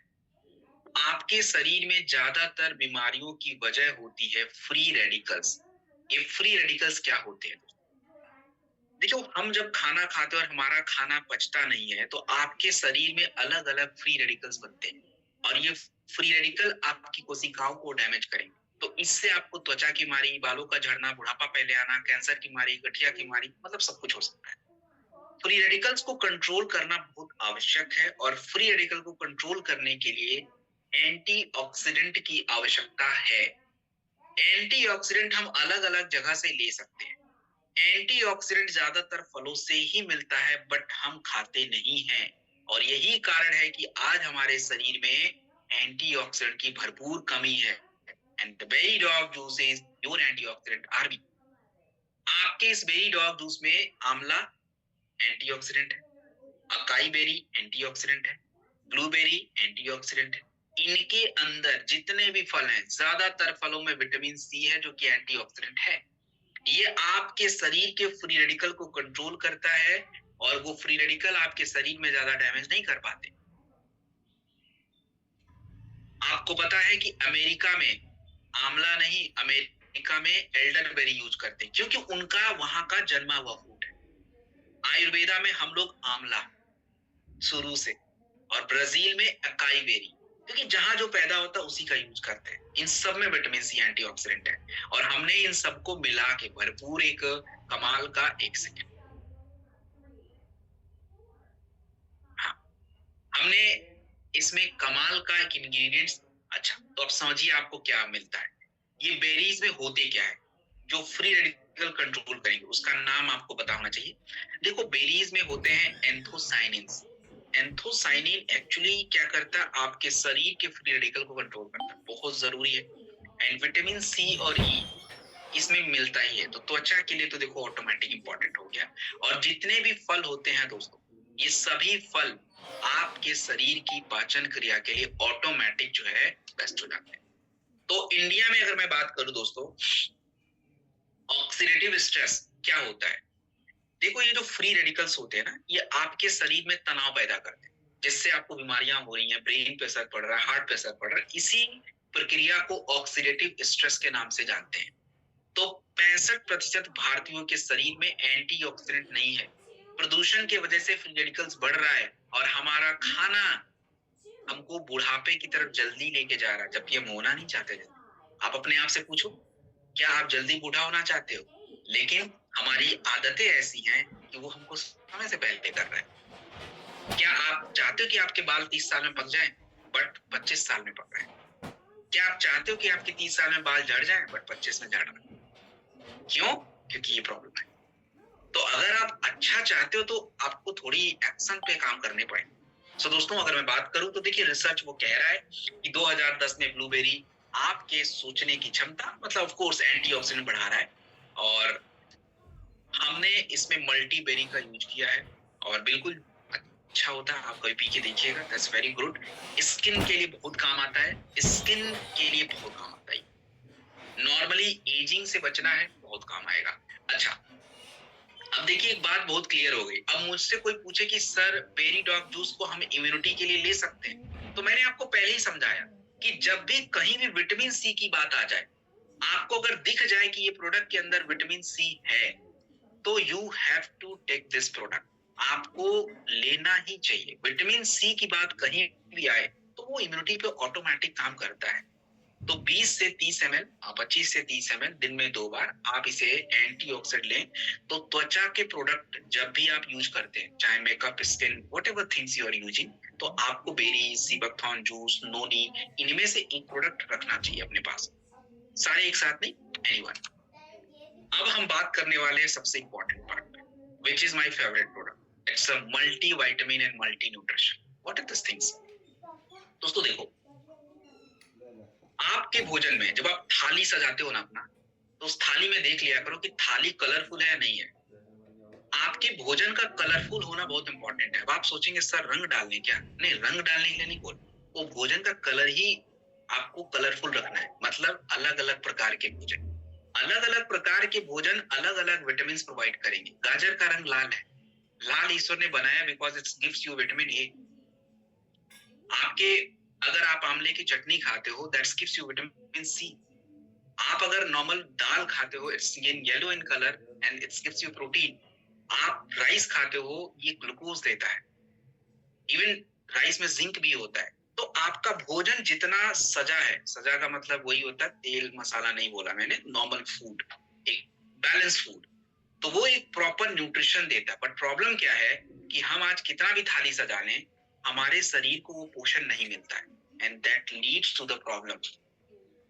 आपके शरीर में ज्यादातर बीमारियों की वजह होती है फ्री रेडिकल्स। ये फ्री रेडिकल्स क्या होते हैं? देखो हम जब खाना खाते हैं और हमारा खाना पचता नहीं है तो आपके शरीर में अलग अलग फ्री रेडिकल्स बनते हैं। और ये फ्री रेडिकल आपकी कोशिकाओं को डैमेज करेंगे। तो इससे आपको त्वचा की बीमारी, बालों का झड़ना, बुढ़ापा पहले आना, कैंसर की बीमारी, गठिया की बीमारी, मतलब सब कुछ हो सकता है। फ्री रेडिकल्स को कंट्रोल करना बहुत आवश्यक है और फ्री रेडिकल को कंट्रोल करने के लिए एंटीऑक्सीडेंट की आवश्यकता है। एंटीऑक्सीडेंट हम अलग-अलग जगह से ले सकते हैं। एंटीऑक्सीडेंट ज्यादातर फलों से ही मिलता है, बट हम खाते नहीं हैं और यही कारण है कि आज हमारे शरीर में एंटीऑक्सीडेंट की भरपूर कमी है। And the berry dog juice is pure antioxidant आरबी। आपके इस बेरी डॉग जूस में आंवला एंटीऑक्सीडेंट है, अकाई बेरी एंटीऑक्सीडेंट है, ब्लूबेरी एंटीऑक्सीडेंट है। इनके अंदर जितने भी फल हैं, ज्यादातर फलों में विटामिन सी है जो कि एंटीऑक्सीडेंट है। ये आपके शरीर के फ्री रेडिकल को कंट्रोल करता है और वो फ्री रेडिकल आपके शरीर में ज्यादा डैमेज नहीं कर पाते। आपको पता है कि अमेरिका में आंवला नहीं, अमेरिका में एल्डरबेरी यूज करते हैं क्योंकि उनका वहां का जन्मा हुआ फ्रूट है। आयुर्वेदा में हम लोग आंवला शुरू से, और ब्राजील में अकाई बेरी, क्योंकि जहां जो पैदा होता है उसी का यूज करते हैं। इन सब में विटामिन सी एंटीऑक्सीडेंट है और हमने इन सबको मिला के भरपूर एक कमाल का एक सेकेंड, हाँ, हमने इसमें कमाल का एक इंग्रेडिएंट्स। अच्छा, तो अब समझिए आपको क्या मिलता है। ये बेरीज में होते क्या है जो फ्री रेडिकल कंट्रोल करेंगे, उसका नाम आपको पता होना चाहिए। देखो, बेरीज में होते हैं एंथोसाइनिन्स। एंथोसाइनिन एक्चुअली क्या करता है, आपके शरीर के फ्री रेडिकल को कंट्रोल करता है, बहुत जरूरी है। एंड विटामिन सी और ई इसमें मिलता ही है, तो त्वचा के लिए तो देखो ऑटोमेटिक इंपॉर्टेंट हो गया। और जितने भी फल होते हैं दोस्तों, ये सभी फल आपके शरीर की पाचन क्रिया के लिए ऑटोमेटिक जो है बेस्ट हो जाते हैं। तो इंडिया में अगर मैं बात करूं दोस्तों, ऑक्सीडेटिव स्ट्रेस क्या होता है। देखो, ये जो फ्री रेडिकल्स होते हैं ना, ये आपके शरीर में तनाव पैदा करते हैं, जिससे आपको बीमारियां हो रही हैं, ब्रेन पे असर पड़ रहा है, हार्ट पे असर पड़ रहा है। इसी प्रक्रिया को ऑक्सीडेटिव स्ट्रेस के नाम से जानते हैं। तो 65% भारतीयों के शरीर में एंटीऑक्सीडेंट नहीं है। प्रदूषण की वजह से फ्री रेडिकल्स बढ़ रहा है और हमारा खाना हमको बुढ़ापे की तरफ जल्दी लेके जा रहा है, जबकि हम होना नहीं चाहते। आप अपने आप से पूछो, क्या आप जल्दी बूढ़ा होना चाहते हो? लेकिन हमारी आदतें ऐसी हैं कि वो हमको समय से पहले कर रहे हैं। क्या आप चाहते हो कि आपके बाल 30 साल में पक जाएं, बट 25 साल में पक रहे हैं? क्या आप चाहते हो कि आपके 30 साल में बाल झड़ जाएं, बट 25 में झड़ रहे हैं? क्यों? क्योंकि ये प्रॉब्लम है। तो अगर आप अच्छा चाहते हो तो आपको थोड़ी एक्शन पे काम करने पड़ेंगे। सो दोस्तों, अगर मैं बात करूं तो देखिए, रिसर्च वो कह रहा है कि 2010 में ब्लूबेरी आपके सोचने की क्षमता, मतलब ऑफ कोर्स एंटीऑक्सीडेंट बढ़ा रहा है, और हमने इसमें मल्टीबेरी का यूज किया है और बिल्कुल अच्छा होता है। आप कभी पी के देखिएगा, दैट्स वेरी गुड। स्किन के लिए बहुत काम आता है, स्किन के लिए बहुत काम आता है। नॉर्मली एजिंग से बचना है, बहुत काम आएगा। अच्छा, अब देखिए, एक बात बहुत क्लियर हो गई। अब मुझसे कोई पूछे कि सर, बेरी डॉग जूस को हम इम्यूनिटी के लिए ले सकते हैं, तो मैंने आपको पहले ही समझाया कि जब भी कहीं भी विटामिन सी की बात आ जाए, आपको अगर दिख जाए कि ये प्रोडक्ट के अंदर विटामिन सी है, तो you have to take this product. आपको लेना ही चाहिए। विटामिन सी की बात कहीं भी आए तो वो इम्यूनिटी पे ऑटोमेटिक काम करता है। तो 20 से 30 ml, 25 से 30 ml दिन में 2 बार आप इसे एंटीऑक्सीडेंट लें, तो त्वचा के प्रोडक्ट जब भी आप यूज करते हैं, चाहे makeup, skin, whatever things you are using, तो आपको बेरी, सीबकथॉर्न जूस, नोनी, इनमें से एक प्रोडक्ट रखना चाहिए अपने पास। सारे एक साथ नहीं, एनीवन। अब हम बात करने वाले हैं सबसे इंपॉर्टेंट पार्ट पे, which is my favorite product. It's a multivitamin and multi-nutrition. What are these things? दोस्तों देखो, आपके भोजन में जब आप थाली सजाते हो ना अपना, तो उस थाली में देख लिया करो कि थाली कलरफुल है या नहीं है। आपके भोजन का कलरफुल होना बहुत इंपॉर्टेंट है। अब आप सोचेंगे सर रंग डालने, क्या नहीं, रंग डालने के लिए नहीं बोल, वो भोजन का कलर ही आपको कलरफुल रखना है। मतलब अलग अलग प्रकार के भोजन, अलग अलग प्रकार के भोजन अलग अलग विटामिन प्रोवाइड करेंगे। गाजर का रंग लाल है, लाल ईश्वर ने बनाया because it gives you vitamin A. आपके अगर आप आंवले की चटनी खाते हो, that gives you vitamin C. आप अगर नॉर्मल दाल खाते हो, it's yellow in colour and it gives you protein. आप राइस खाते हो, ये ग्लूकोज देता है। इवन राइस में जिंक भी होता है, तो आपका भोजन जितना सजा है, सजा का मतलब वही होता है, तेल मसाला नहीं बोला मैंने, नॉर्मल फूड, एक बैलेंस फूड, तो वो एक प्रॉपर न्यूट्रिशन देता है। बट प्रॉब्लम क्या है कि हम आज कितना भी थाली सजा लें, हमारे शरीर को वो पोषण नहीं मिलता है, and that leads to the problem.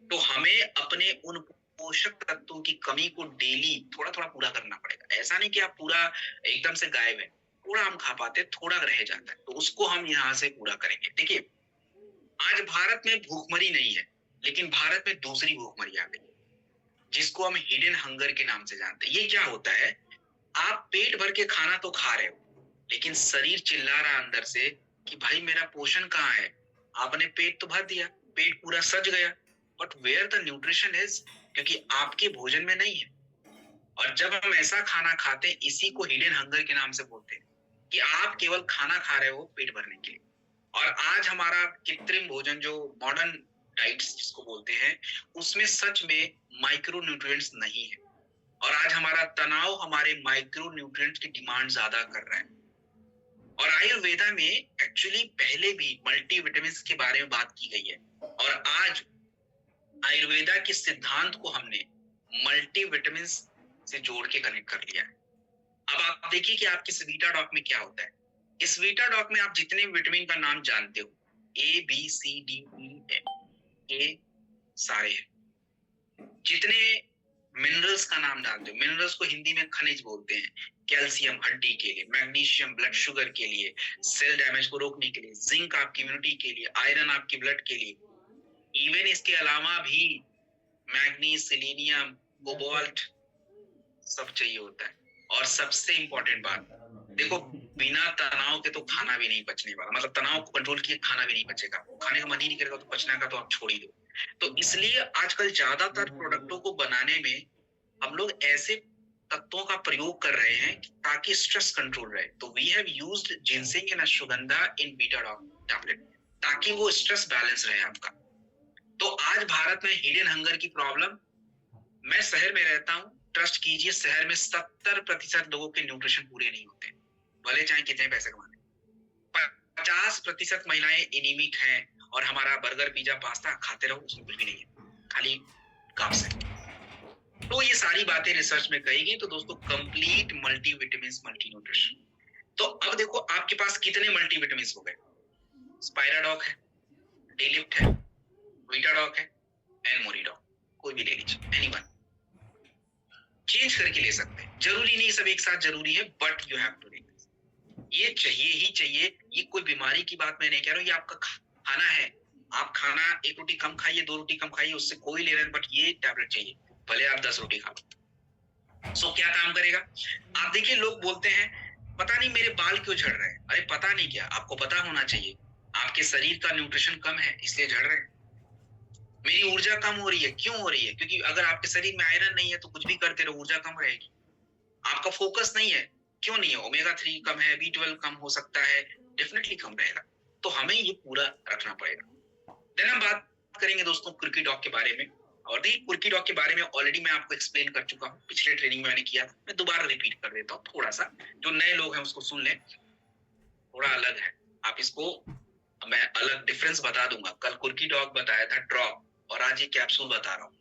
तो हमें अपने उन पोषक तत्वों की कमी को डेली थोड़ा थोड़ा पूरा करना पड़ेगा। ऐसा नहीं कि आप पूरा एकदम से गायब है, थोड़ा हम खा पाते, थोड़ा रह जाता है, तो उसको हम यहाँ से पूरा करेंगे। देखिए, आज भारत में भूखमरी नहीं है, लेकिन भारत में दूसरी भूखमरी आ गई, जिसको हम हिडन हंगर के नाम से जानते हैं। ये क्या होता है, आप पेट भर के खाना तो खा रहे हो, लेकिन शरीर चिल्ला रहा अंदर से कि भाई मेरा पोषण कहाँ है। आपने पेट तो भर दिया, पेट पूरा सज गया, but where the nutrition is, क्योंकि आपके भोजन में नहीं है। और जब हम ऐसा खाना खाते हैं, इसी को हिडन हंगर के नाम से बोलते हैं, कि आप केवल खाना खा रहे हो पेट भरने के लिए। और आज हमारा कृत्रिम भोजन, जो मॉडर्न डाइट्स जिसको बोलते हैं, उसमें सच में माइक्रो न्यूट्रिएंट्स नहीं है। और आज हमारा तनाव हमारे माइक्रो न्यूट्रिएंट्स की डिमांड ज्यादा कर रहा है। और आयुर्वेदा में एक्चुअली पहले भी मल्टीविटामिन के बारे में बात की गई है, और आज आयुर्वेदा के सिद्धांत को हमने मल्टीविटामिन से जोड़ के कनेक्ट कर लिया है। अब आप देखिए कि आपके इस वीटा डॉक में क्या होता है। इस वीटा डॉक में आप जितने विटामिन का नाम जानते हो, A B C D E F, ये सारे हैं। जितने मिनरल्स का नाम डालते हो, मिनरल्स को हिंदी में खनिज बोलते हैं, कैल्शियम हड्डी के लिए, मैग्नीशियम ब्लड शुगर के लिए, सेल डैमेज को रोकने के लिए, जिंक आपकी इम्यूनिटी के लिए, आयरन आपकी ब्लड के लिए, इवन इसके अलावा भी मैग्नीज, सेलेनियम, कोबाल्ट सब चाहिए होता है। और सबसे इंपॉर्टेंट बात, देखो, बिना तनाव के तो खाना भी नहीं पचने वाला, मतलब तनाव को कंट्रोल किए खाना भी नहीं पचेगा, खाने का मन ही नहीं करेगा, तो पचना का तो आप छोड़ ही दो। तो इसलिए आजकल ज्यादातर प्रोडक्टों को बनाने में हम लोग ऐसे तत्वों का प्रयोग कर रहे हैं ताकि स्ट्रेस कंट्रोल रहे। तो we have used ginseng and ashwagandha in beta dog tablet, ताकि वो स्ट्रेस बैलेंस रहे आपका। तो आज भारत में हिडन हंगर की प्रॉब्लम, मैं शहर में रहता हूँ, ट्रस्ट कीजिए, शहर में 70% लोगों के न्यूट्रिशन पूरे नहीं होते, भले चाहे कितने पैसे कमाने। 50% महिलाएं एनीमिक हैं, और हमारा बर्गर पिज्जा पास्ता खाते रहो, उसमें कुछ भी नहीं है, खाली काप्स है। तो ये सारी बातें रिसर्च में कही गई। तो दोस्तों, कंप्लीट मल्टीविटामिन मल्टी न्यूट्रिशन। तो अब देखो, आपके पास कितने मल्टीविटामिन हो गए। स्पाइराडॉक है, डेलिफ्ट है, वीटाडॉक है, एनमोरिडॉक, कोई भी ले लीजिए, एनीवन, चेंज करके ले सकते हैं, जरूरी नहीं सब एक साथ जरूरी है, but you have to take this. ये चाहिए ही चाहिए। ये कोई बीमारी की बात मैं नहीं कह रहा हूँ, ये आपका खाना है। आप खाना 1 रोटी कम खाइए, 2 रोटी कम खाइए, उससे कोई लेना नहीं, बट ये टैबलेट चाहिए, भले आप 10 रोटी खा लो। सो क्या काम करेगा। आप देखिए, लोग बोलते हैं पता नहीं मेरे बाल क्यों झड़ रहे हैं। अरे पता नहीं क्या, आपको पता होना चाहिए, आपके शरीर का न्यूट्रिशन कम है इसलिए झड़ रहे हैं। मेरी ऊर्जा कम हो रही है, क्यों हो रही है, क्योंकि अगर आपके शरीर में आयरन नहीं है तो कुछ भी करते रहो, ऊर्जा कम रहेगी। आपका फोकस नहीं है, क्यों नहीं है, ओमेगा 3 कम है, B12 कम हो सकता है, डेफिनेटली कम रहेगा। तो हमें ये पूरा रखना पड़ेगा। देन हम बात करेंगे दोस्तों कुर्की डॉग के बारे में। और देखिए, कुर्की डॉग के बारे में ऑलरेडी मैं आपको एक्सप्लेन कर चुका हूँ, पिछले ट्रेनिंग में मैंने किया था, मैं दोबारा रिपीट कर देता हूँ थोड़ा सा, जो नए लोग हैं उसको सुन लें। थोड़ा अलग है, आप इसको, मैं अलग डिफरेंस बता दूंगा। कल कुर्की डॉग बताया था ड्रॉप, और आज ये कैप्सूल बता रहा हूँ।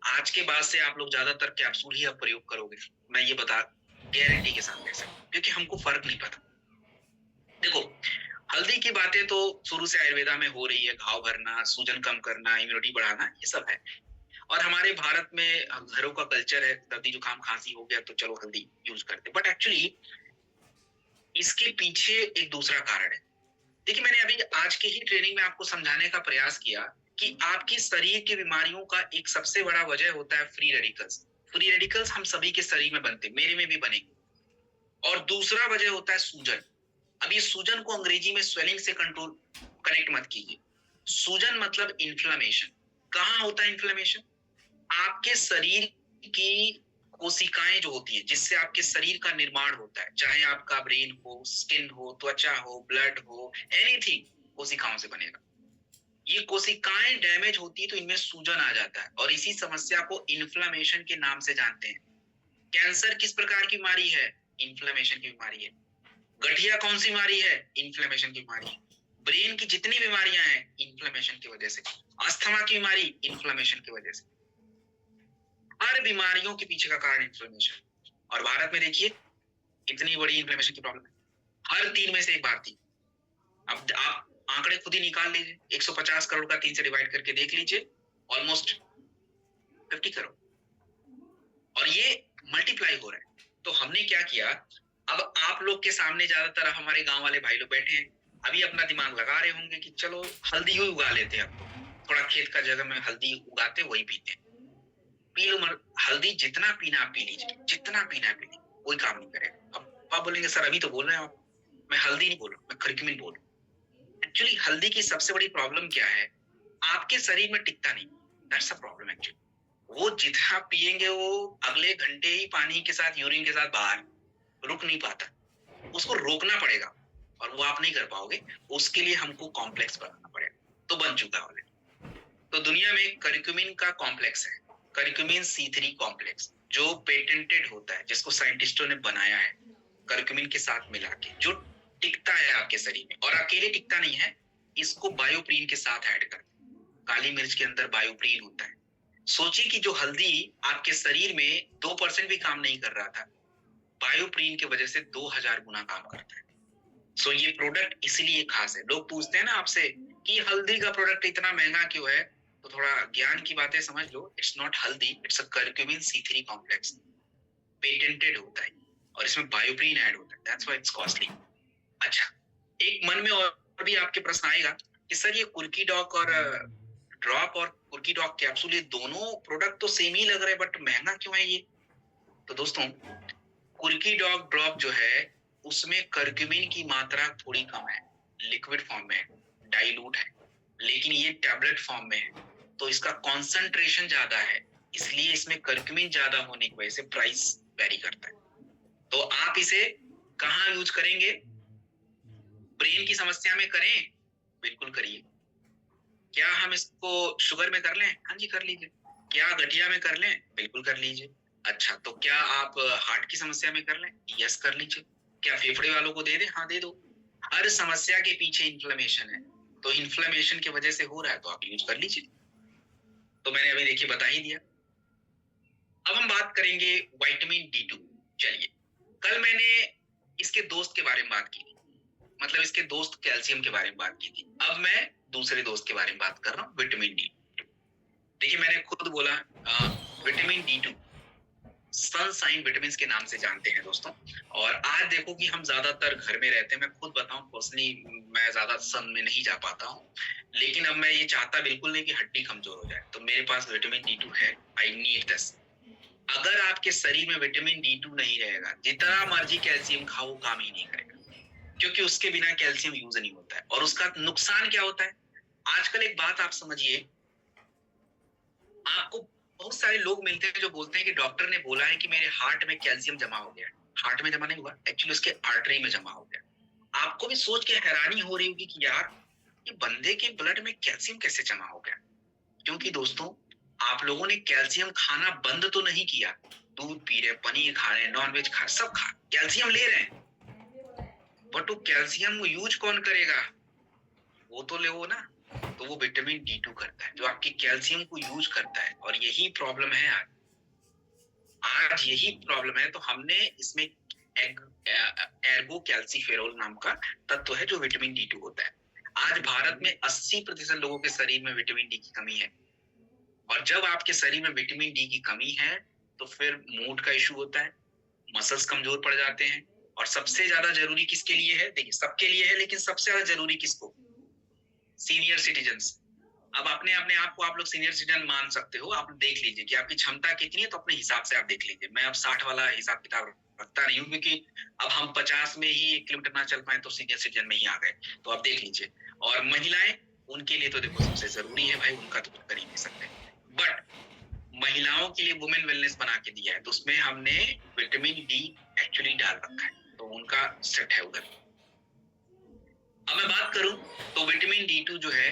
आज के बाद से आप लोग ज्यादातर कैप्सूल ही अब प्रयोग करोगे, मैं ये बता गारंटी के साथ कह सकता हूं, क्योंकि हमको फर्क नहीं पता। देखो, हल्दी की बातें तो शुरू से आयुर्वेदा में हो रही है, घाव भरना, सूजन कम करना, इम्यूनिटी बढ़ाना, ये सब है। और हमारे भारत में घरों का कल्चर है, सर्दी जुकाम खांसी हो गया तो चलो हल्दी यूज करते, बट एक्चुअली इसके पीछे एक दूसरा कारण है। देखिए, मैंने अभी आज के ही ट्रेनिंग में आपको समझाने का प्रयास किया कि आपकी शरीर की बीमारियों का एक सबसे बड़ा वजह होता है फ्री रेडिकल्स। फ्री रेडिकल्स हम सभी के शरीर में बनते, मेरे में भी बनेंगे। और दूसरा वजह होता है सूजन। अब ये सूजन को अंग्रेजी में स्वेलिंग से कंट्रोल कनेक्ट मत कीजिए। सूजन मतलब इन्फ्लेमेशन। कहाँ होता है इन्फ्लेमेशन, आपके शरीर की कोशिकाएं जो होती है, जिससे आपके शरीर का निर्माण होता है, चाहे आपका ब्रेन हो, स्किन हो, त्वचा हो, ब्लड हो, एनीथिंग कोशिकाओं से बनेगा। ये कोशिकाएं डैमेज होती है तो इनमें सूजन आ जाता है, और इसी समस्या को इन्फ्लेमेशन के नाम से जानते हैं। कैंसर किस प्रकार की बीमारी है, इन्फ्लेमेशन की बीमारी है। गठिया कौन सी बीमारी है, इन्फ्लेमेशन की बीमारी है। ब्रेन की जितनी बीमारियां हैं इन्फ्लेमेशन की वजह से, अस्थमा की बीमारी इन्फ्लेमेशन की वजह से, हर बीमारियों के पीछे का कारण इन्फ्लेमेशन। और भारत में देखिए इतनी बड़ी इन्फ्लेमेशन की प्रॉब्लम है, हर 3 में से एक भारतीय। अब आप आंकड़े खुद ही निकाल लीजिए, 150 करोड़ का 3 से डिवाइड करके देख लीजिए, ऑलमोस्ट 50 करोड़, और ये मल्टीप्लाई हो रहा है। तो हमने क्या किया, अब आप लोग के सामने ज्यादातर हमारे गांव वाले भाई लोग बैठे हैं, अभी अपना दिमाग लगा रहे होंगे कि चलो हल्दी ही उगा लेते हैं, थोड़ा खेत का जगह में हल्दी उगाते वही पीते हैं। पी लो, हल्दी जितना पीना आप पी लीजिए, जितना पीना पी लीजिए, कोई काम नहीं करेगा। अब आप बोलेंगे सर अभी तो बोल रहे हैं आप, मैं हल्दी नहीं बोल रहा, मैं करक्यूमिन बोल रहा हूँ। एक्चुअली हल्दी की सबसे बड़ी प्रॉब्लम क्या है, आपके शरीर में टिकता नहीं, दैट्स अ प्रॉब्लम एक्चुअली। वो जितना पिएंगे वो अगले घंटे ही पानी के साथ, यूरिन के साथ बाहर, रुक नहीं पाता, उसको रोकना पड़ेगा, और वो आप नहीं कर पाओगे। उसके लिए हमको कॉम्प्लेक्स बनाना पड़ेगा, तो बन चुका है। तो दुनिया में करक्यूमिन का कॉम्प्लेक्स है, करक्यूमिन C3 कॉम्प्लेक्स, जो पेटेंटेड होता है, जिसको साइंटिस्टों ने बनाया है करक्यूमिन के साथ मिला के, जो टिकता है आपके शरीर में, और अकेले टिकता नहीं है, इसको बायोप्रीन के साथ ऐड कर, काली मिर्च के अंदर बायोप्रीन होता है। सोचिए कि जो हल्दी आपके शरीर में 2% भी काम नहीं कर रहा था, बायोप्रीन की वजह से 2000 गुना काम करता है। सो ये प्रोडक्ट इसलिए खास है। लोग पूछते हैं ना आपसे कि हल्दी का प्रोडक्ट इतना महंगा क्यों है, तो थोड़ा ज्ञान की बातें समझ लो। इट्स नॉट हल्दी, it's a curcumin C3 complex, patented होता है, और इसमें बायोप्रीन ऐड होता है, दैट्स व्हाई इट्स कॉस्टली। अच्छा, एक मन में और भी आपके प्रश्न आएगा कि सर ये कुर्की डॉग और ड्रॉप और कुर्की डॉग कैप्सूल, ये दोनों प्रोडक्ट तो सेम ही लग रहे हैं, बट महंगा क्यों है ये? तो दोस्तों, कुर्की डॉग ड्रॉप जो है उसमें करक्यूमिन की मात्रा थोड़ी कम है, लिक्विड फॉर्म में है, डाइल्यूट है, लेकिन ये टैबलेट फॉर्म में है, तो इसका कॉन्सेंट्रेशन ज्यादा है, इसलिए इसमें करक्यूमिन ज्यादा होने की वजह से प्राइस वेरी करता है। तो आप इसे कहाँ यूज करेंगे? ब्रेन की समस्या में करें, बिल्कुल करिए। क्या हम इसको शुगर में कर लें? हाँ जी कर लीजिए। क्या गठिया में कर लें? बिल्कुल कर लीजिए। अच्छा, तो क्या आप हार्ट की समस्या में कर लें? यस कर लीजिए। क्या फेफड़े वालों को दे दें? हाँ दे दो। हर समस्या के पीछे इन्फ्लेमेशन है, तो इन्फ्लेमेशन की वजह से हो रहा है, तो आप यूज कर लीजिए। तो मैंने अभी देखिए बता ही दिया। अब हम बात करेंगे विटामिन D2। चलिए, कल मैंने इसके दोस्त के बारे में बात की थी, मतलब इसके दोस्त कैल्शियम के बारे में बात की थी। अब मैं दूसरे दोस्त के बारे में बात कर रहा हूँ, विटामिन D। देखिए मैंने खुद बोला, विटामिन D2 सनशाइन विटामिन के नाम से जानते हैं दोस्तों। और आज देखो कि हम ज्यादातर घर में रहते हैं, मैं खुद बताऊं पर्सनली मैं ज्यादा सन में नहीं जा पाता हूँ, लेकिन अब मैं ये चाहता बिल्कुल नहीं कि हड्डी कमजोर हो जाए, तो मेरे पास विटामिन D2 है, आई नीड दिस। अगर आपके शरीर में विटामिन D2 नहीं रहेगा, जितना मर्जी कैल्शियम खाओ काम ही नहीं करेगा, क्योंकि उसके बिना कैल्शियम यूज नहीं होता है। और उसका नुकसान क्या होता है? आजकल एक बात आप समझिए, आपको बहुत सारे लोग मिलते हैं जो बोलते हैं कि डॉक्टर ने बोला है कि मेरे हार्ट में कैल्शियम जमा हो गया। हार्ट में जमा नहीं हुआ, एक्चुअली उसके आर्टरी में जमा हो गया। आपको भी सोच के हैरानी हो रही होगी कि यार ये बंदे के ब्लड में कैल्शियम कैसे जमा हो गया? क्योंकि दोस्तों, आप लोगों ने कैल्शियम खाना बंद तो नहीं किया, दूध पी रहे, पनीर खा रहे, नॉनवेज खा, सब खा, कैल्शियम ले रहे हैं, बट वो कैल्शियम यूज कौन करेगा? वो तो ले वो ना, तो वो विटामिन D2 करता है, जो आपकी कैल्शियम को यूज करता है। और यही प्रॉब्लम है आज यही प्रॉब्लम है। तो हमने इसमें एर्गो कैल्सीफेरोल नाम का तत्व है जो विटामिन D2 होता है। आज भारत में 80% लोगों के शरीर में विटामिन D की कमी है, और जब आपके शरीर में विटामिन D की कमी है तो फिर मूड का इशू होता है, मसल्स कमजोर पड़ जाते हैं। और सबसे ज्यादा जरूरी किसके लिए है? देखिए सबके लिए है, लेकिन सबसे ज्यादा जरूरी किसको? Senior citizens. अब अपने अपने आप को आप लोग सीनियर सिटीजन मान सकते हो, आप देख लीजिए कि आपकी क्षमता कितनी है, तो अपने हिसाब से आप देख लीजिए। मैं अब 60 वाला हिसाब किताब रखता नहीं हूँ, क्योंकि अब हम 50 में ही 1 किलोमीटर ना चल पाए तो सीनियर सिटीजन में ही आ गए, तो आप देख लीजिए। और महिलाएं, उनके लिए तो देखो सबसे जरूरी है भाई, उनका तो कर ही नहीं सकते, बट महिलाओं के लिए वुमेन वेलनेस बना के दिया है, तो उसमें हमने विटामिन D एक्चुअली डाल रखा है, तो उनका सेट है उधर। अब मैं बात करूं तो विटामिन D2 जो है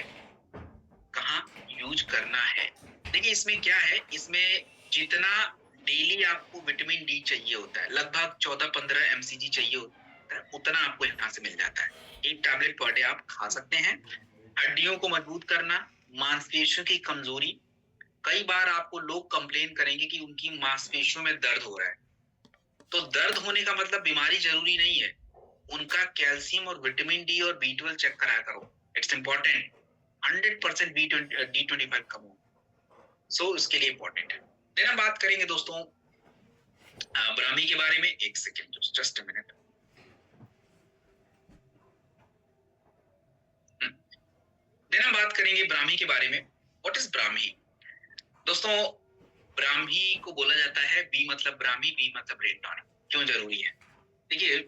कहाँ यूज करना है? देखिए इसमें क्या है, इसमें जितना डेली आपको विटामिन D चाहिए होता है, लगभग 14-15 mcg चाहिए होता है, उतना आपको यहाँ से मिल जाता है। 1 टैबलेट पर डे आप खा सकते हैं। हड्डियों को मजबूत करना, मांसपेशियों की कमजोरी, कई बार आपको लोग कंप्लेन करेंगे कि उनकी मांसपेशियों में दर्द हो रहा है, तो दर्द होने का मतलब बीमारी जरूरी नहीं है। उनका कैल्शियम और विटामिन डी और B12 चेक कराया करो, इट्स इंपॉर्टेंट। 100% D25 कम हो, सो इसके लिए इंपॉर्टेंट है। देन हम बात करेंगे दोस्तों ब्राह्मी के बारे में। एक second, just a minute. Then हम बात करेंगे ब्राह्मी के बारे में। व्हाट इज ब्राह्मी दोस्तों? ब्राह्मी को बोला जाता है, बी मतलब ब्राह्मी, बी मतलब ब्रेन टॉनिक। क्यों जरूरी है? देखिए,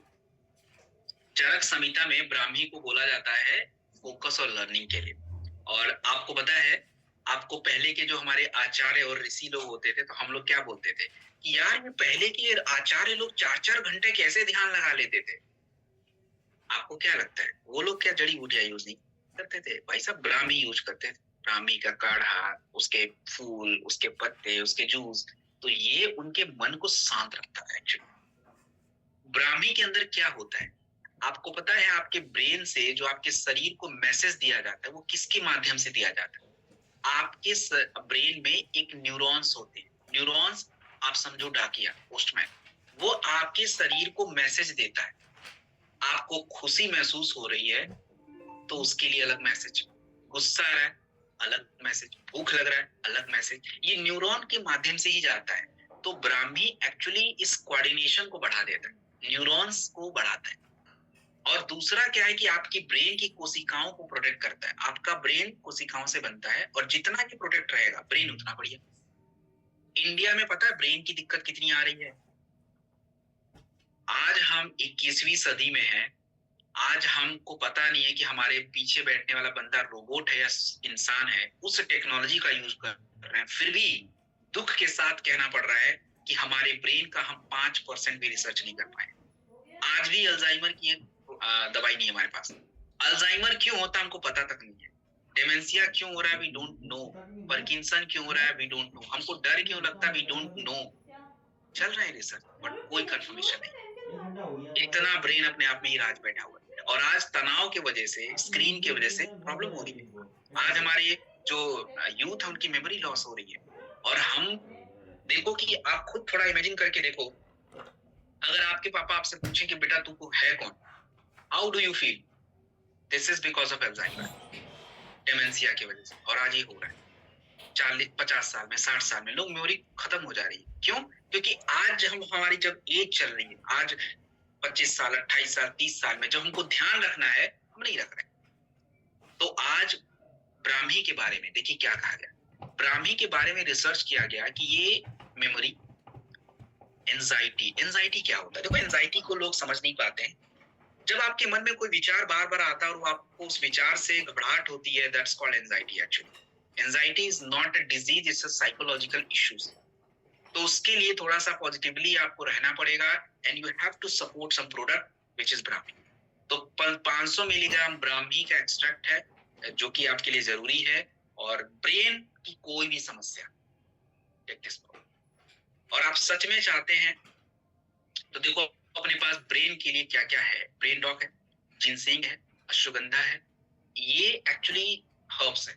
चरक संहिता में ब्राह्मी को बोला जाता है फोकस और लर्निंग के लिए। और आपको पता है, आपको पहले के जो हमारे आचार्य और ऋषि लोग होते थे, तो हम लोग क्या बोलते थे कि यार ये पहले के आचार्य लोग 4-4 घंटे कैसे ध्यान लगा लेते थे। आपको क्या लगता है वो लोग क्या जड़ी बूटियां यूज नहीं करते थे? भाई साहब ब्राह्मी यूज करते थे। ब्राह्मी का काढ़ा, उसके फूल, उसके पत्ते, उसके जूस, तो ये उनके मन को शांत रखता है। एक्चुअली ब्राह्मी के अंदर क्या होता है आपको पता है? आपके ब्रेन से जो आपके शरीर को मैसेज दिया जाता है वो किसके माध्यम से दिया जाता है? आपके ब्रेन में एक न्यूरॉन्स होते हैं। न्यूरॉन्स आप समझो डाकिया, पोस्टमैन। वो आपके शरीर को मैसेज देता है। आपको खुशी महसूस हो रही है तो उसके लिए अलग मैसेज, गुस्सा आ रहा है अलग मैसेज, भूख लग रहा है अलग मैसेज, ये न्यूरॉन के माध्यम से ही जाता है। तो ब्राह्मी एक्चुअली इस कोऑर्डिनेशन को बढ़ा देता है, न्यूरॉन्स को बढ़ाता है। और दूसरा क्या है कि आपकी ब्रेन की कोशिकाओं को प्रोटेक्ट करता है। आपका ब्रेन कोशिकाओं से बनता है और जितना की प्रोटेक्ट रहेगा ब्रेन उतना बढ़िया। इंडिया में पता है ब्रेन की दिक्कत कितनी आ रही है? आज हम 21वीं सदी में हैं। आज हमको पता नहीं है कि हमारे पीछे बैठने वाला बंदा रोबोट है या इंसान है। उस टेक्नोलॉजी का यूज कर रहे हैं, फिर भी दुख के साथ कहना पड़ रहा है कि हमारे ब्रेन का हम 5% भी रिसर्च नहीं कर पाए। आज भी अल्जाइमर की दवाई नहीं है हमारे पास। अल्जाइमर क्यों होता है हमको पता तक नहीं है। डेमेंशिया क्यों हो रहा है, वी डोंट नो। पार्किंसन क्यों हो रहा है, वी डोंट नो। हमको डर क्यों लगता है, वी डोंट नो। चल रहा है रिसर्च बट कोई कंफर्मेशन नहीं। इतना ब्रेन अपने आप में ही राज बैठा हुआ है। और आज तनाव की वजह से, स्क्रीन की वजह से प्रॉब्लम हो रही है। आज हमारे जो यूथ है उनकी मेमोरी लॉस हो रही है। और हम देखो कि आप खुद थोड़ा इमेजिन करके देखो, अगर आपके पापा आपसे पूछें कि बेटा तू है कौन, how do you feel? This is because of Alzheimer, dementia की वजह से। और आज ये हो रहा है 40-50 साल में, 60 साल में लोग मेमोरी खत्म हो जा रही है। क्यों? क्योंकि आज हमारी जब एज चल रही है, आज 25 साल, 28 साल, 30 साल में जब हमको ध्यान रखना है, हम नहीं रख रहे। तो आज ब्राह्मी के बारे में देखिए क्या कहा गया। ब्राह्मी के बारे में रिसर्च किया गया कि ये मेमोरी, एंजाइटी क्या होता है? देखो, एंजाइटी को लोग समझ नहीं पाते हैं। जब आपके मन में कोई विचार बार बार आता है और आपको उस विचार से घबराहट होती है, that's called anxiety. Actually anxiety is not a disease, it's a psychological issues. तो उसके लिए थोड़ा सा पॉजिटिवली आपको रहना पड़ेगा and you have to support some product which is brahmi. तो 500 मिलीग्राम ब्राह्मी का एक्सट्रैक्ट है जो कि आपके लिए जरूरी है। और ब्रेन की कोई भी समस्या, टेक दिस। और आप सच में चाहते हैं तो देखो अपने पास ब्रेन के लिए क्या क्या है। ब्रेन डॉक है, जिनसेंग है, अश्वगंधा है, ये एक्चुअली हर्ब्स है।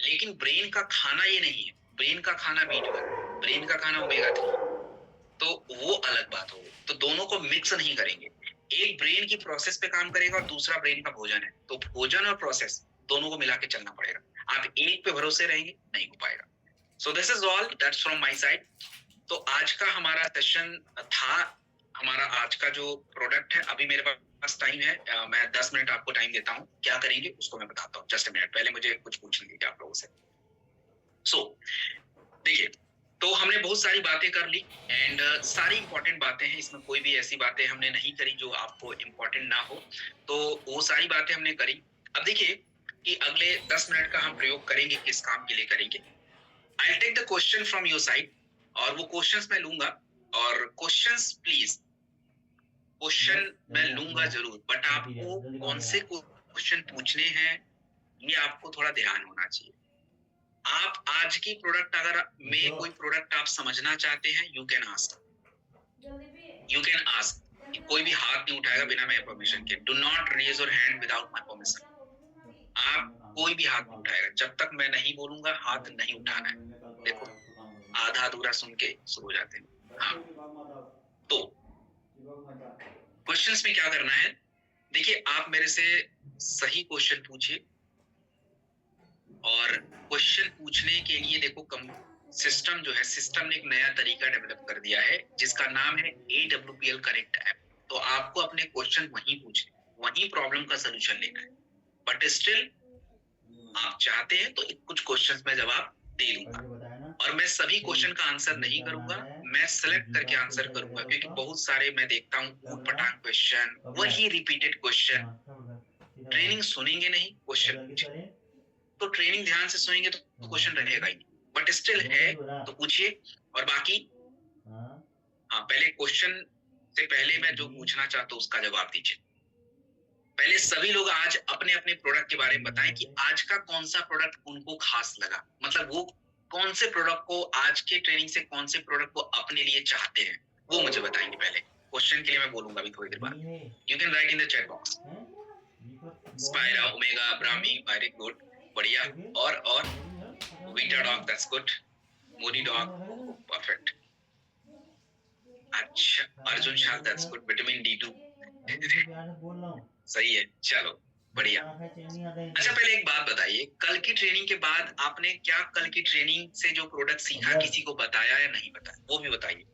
लेकिन ब्रेन का खाना ये नहीं है। ब्रेन का खाना B12, ब्रेन का खाना ओमेगा 3, तो वो अलग बात होगी। तो दोनों को मिक्स नहीं करेंगे। एक ब्रेन की प्रोसेस पे काम करेगा और दूसरा ब्रेन का भोजन है। तो भोजन और प्रोसेस दोनों को मिला के चलना पड़ेगा। आप एक पे भरोसे रहेंगे नहीं हो पाएगा। So this is all, that's from my side. तो आज का हमारा सेशन था, हमारा आज का जो प्रोडक्ट है। अभी मेरे पास टाइम है, मैं 10 मिनट आपको टाइम देता हूँ। क्या करेंगे उसको मैं बताता हूँ। जस्ट अ मिनट, पहले मुझे कुछ पूछने दीजिए आप लोगों से। सो देखिए, तो हमने बहुत सारी बातें कर ली एंड सारी इंपॉर्टेंट बातें हैं। इसमें कोई भी ऐसी बातें हमने नहीं करी जो आपको इंपॉर्टेंट ना हो। तो वो सारी बातें हमने करी। अब देखिए कि अगले 10 मिनट का हम प्रयोग करेंगे, किस काम के लिए करेंगे। I take the question from your side, और वो क्वेश्चंस मैं लूंगा। और क्वेश्चंस प्लीज, क्वेश्चन मैं लूंगा जरूर, बट आपको कौन से क्वेश्चन पूछने हैं ये आपको थोड़ा ध्यान होना चाहिए। आप आज की प्रोडक्ट अगर में कोई प्रोडक्ट आप समझना चाहते हैं, you can ask, you can ask. कि कोई भी हाथ नहीं उठाएगा बिना मेरे परमिशन के। Do not raise your hand without my permission. आप कोई भी हाथ नहीं उठाएगा जब तक मैं नहीं बोलूंगा, हाथ नहीं उठाना है। देखो, आधा अधूरा सुन के शुरू हो जाते हैं। हाँ, तो क्वेश्चंस में क्या करना है, देखिए आप मेरे से सही क्वेश्चन पूछिए, और क्वेश्चन पूछने के लिए देखो सिस्टम जो है, सिस्टम ने एक नया तरीका डेवलप कर दिया है जिसका नाम है AWPL करेक्ट ऐप। तो आपको अपने क्वेश्चन वहीं पूछने, वहीं प्रॉब्लम का सोल्यूशन लेना है। बट स्टिल आप चाहते हैं तो कुछ क्वेश्चंस में जवाब दे दूंगा, और मैं सभी क्वेश्चन का आंसर नहीं करूंगा, मैं सिलेक्ट करके आंसर करूंगा, क्योंकि बहुत सारे मैं देखता हूँ ऊट पटांग क्वेश्चन, वही रिपीटेड क्वेश्चन। ट्रेनिंग सुनेंगे नहीं, क्वेश्चन पूछेंगे, तो ट्रेनिंग ध्यान से सुनेंगे तो क्वेश्चन रहेगा ही, बट स्टिल है तो पूछिए। और बाकी हाँ, पहले क्वेश्चन से पहले मैं जो पूछना चाहता हूँ उसका जवाब दीजिए। पहले सभी लोग आज अपने अपने प्रोडक्ट के बारे में बताएं कि आज का कौन सा प्रोडक्ट उनको खास लगा, मतलब वो कौन से प्रोडक्ट को, आज के ट्रेनिंग से कौन से प्रोडक्ट को अपने लिए चाहते हैं, वो मुझे बताएंगे। पहले क्वेश्चन के लिए मैं बोलूंगा अभी थोड़ी देर बाद। You can write in the chat box. Spira, Omega, Brahmi, very good, बढ़िया। और वीटा डॉग, दैट्स गुड। मोरी डॉग, परफेक्ट। अच्छा, Arjun Shah, that's good. Vitamin D2 सही है, चलो बढ़िया। अच्छा, पहले एक बात बताइए, कल की ट्रेनिंग के बाद आपने क्या कल की ट्रेनिंग से जो प्रोडक्ट सीखा किसी को बताया या नहीं बताया, वो भी बताइए।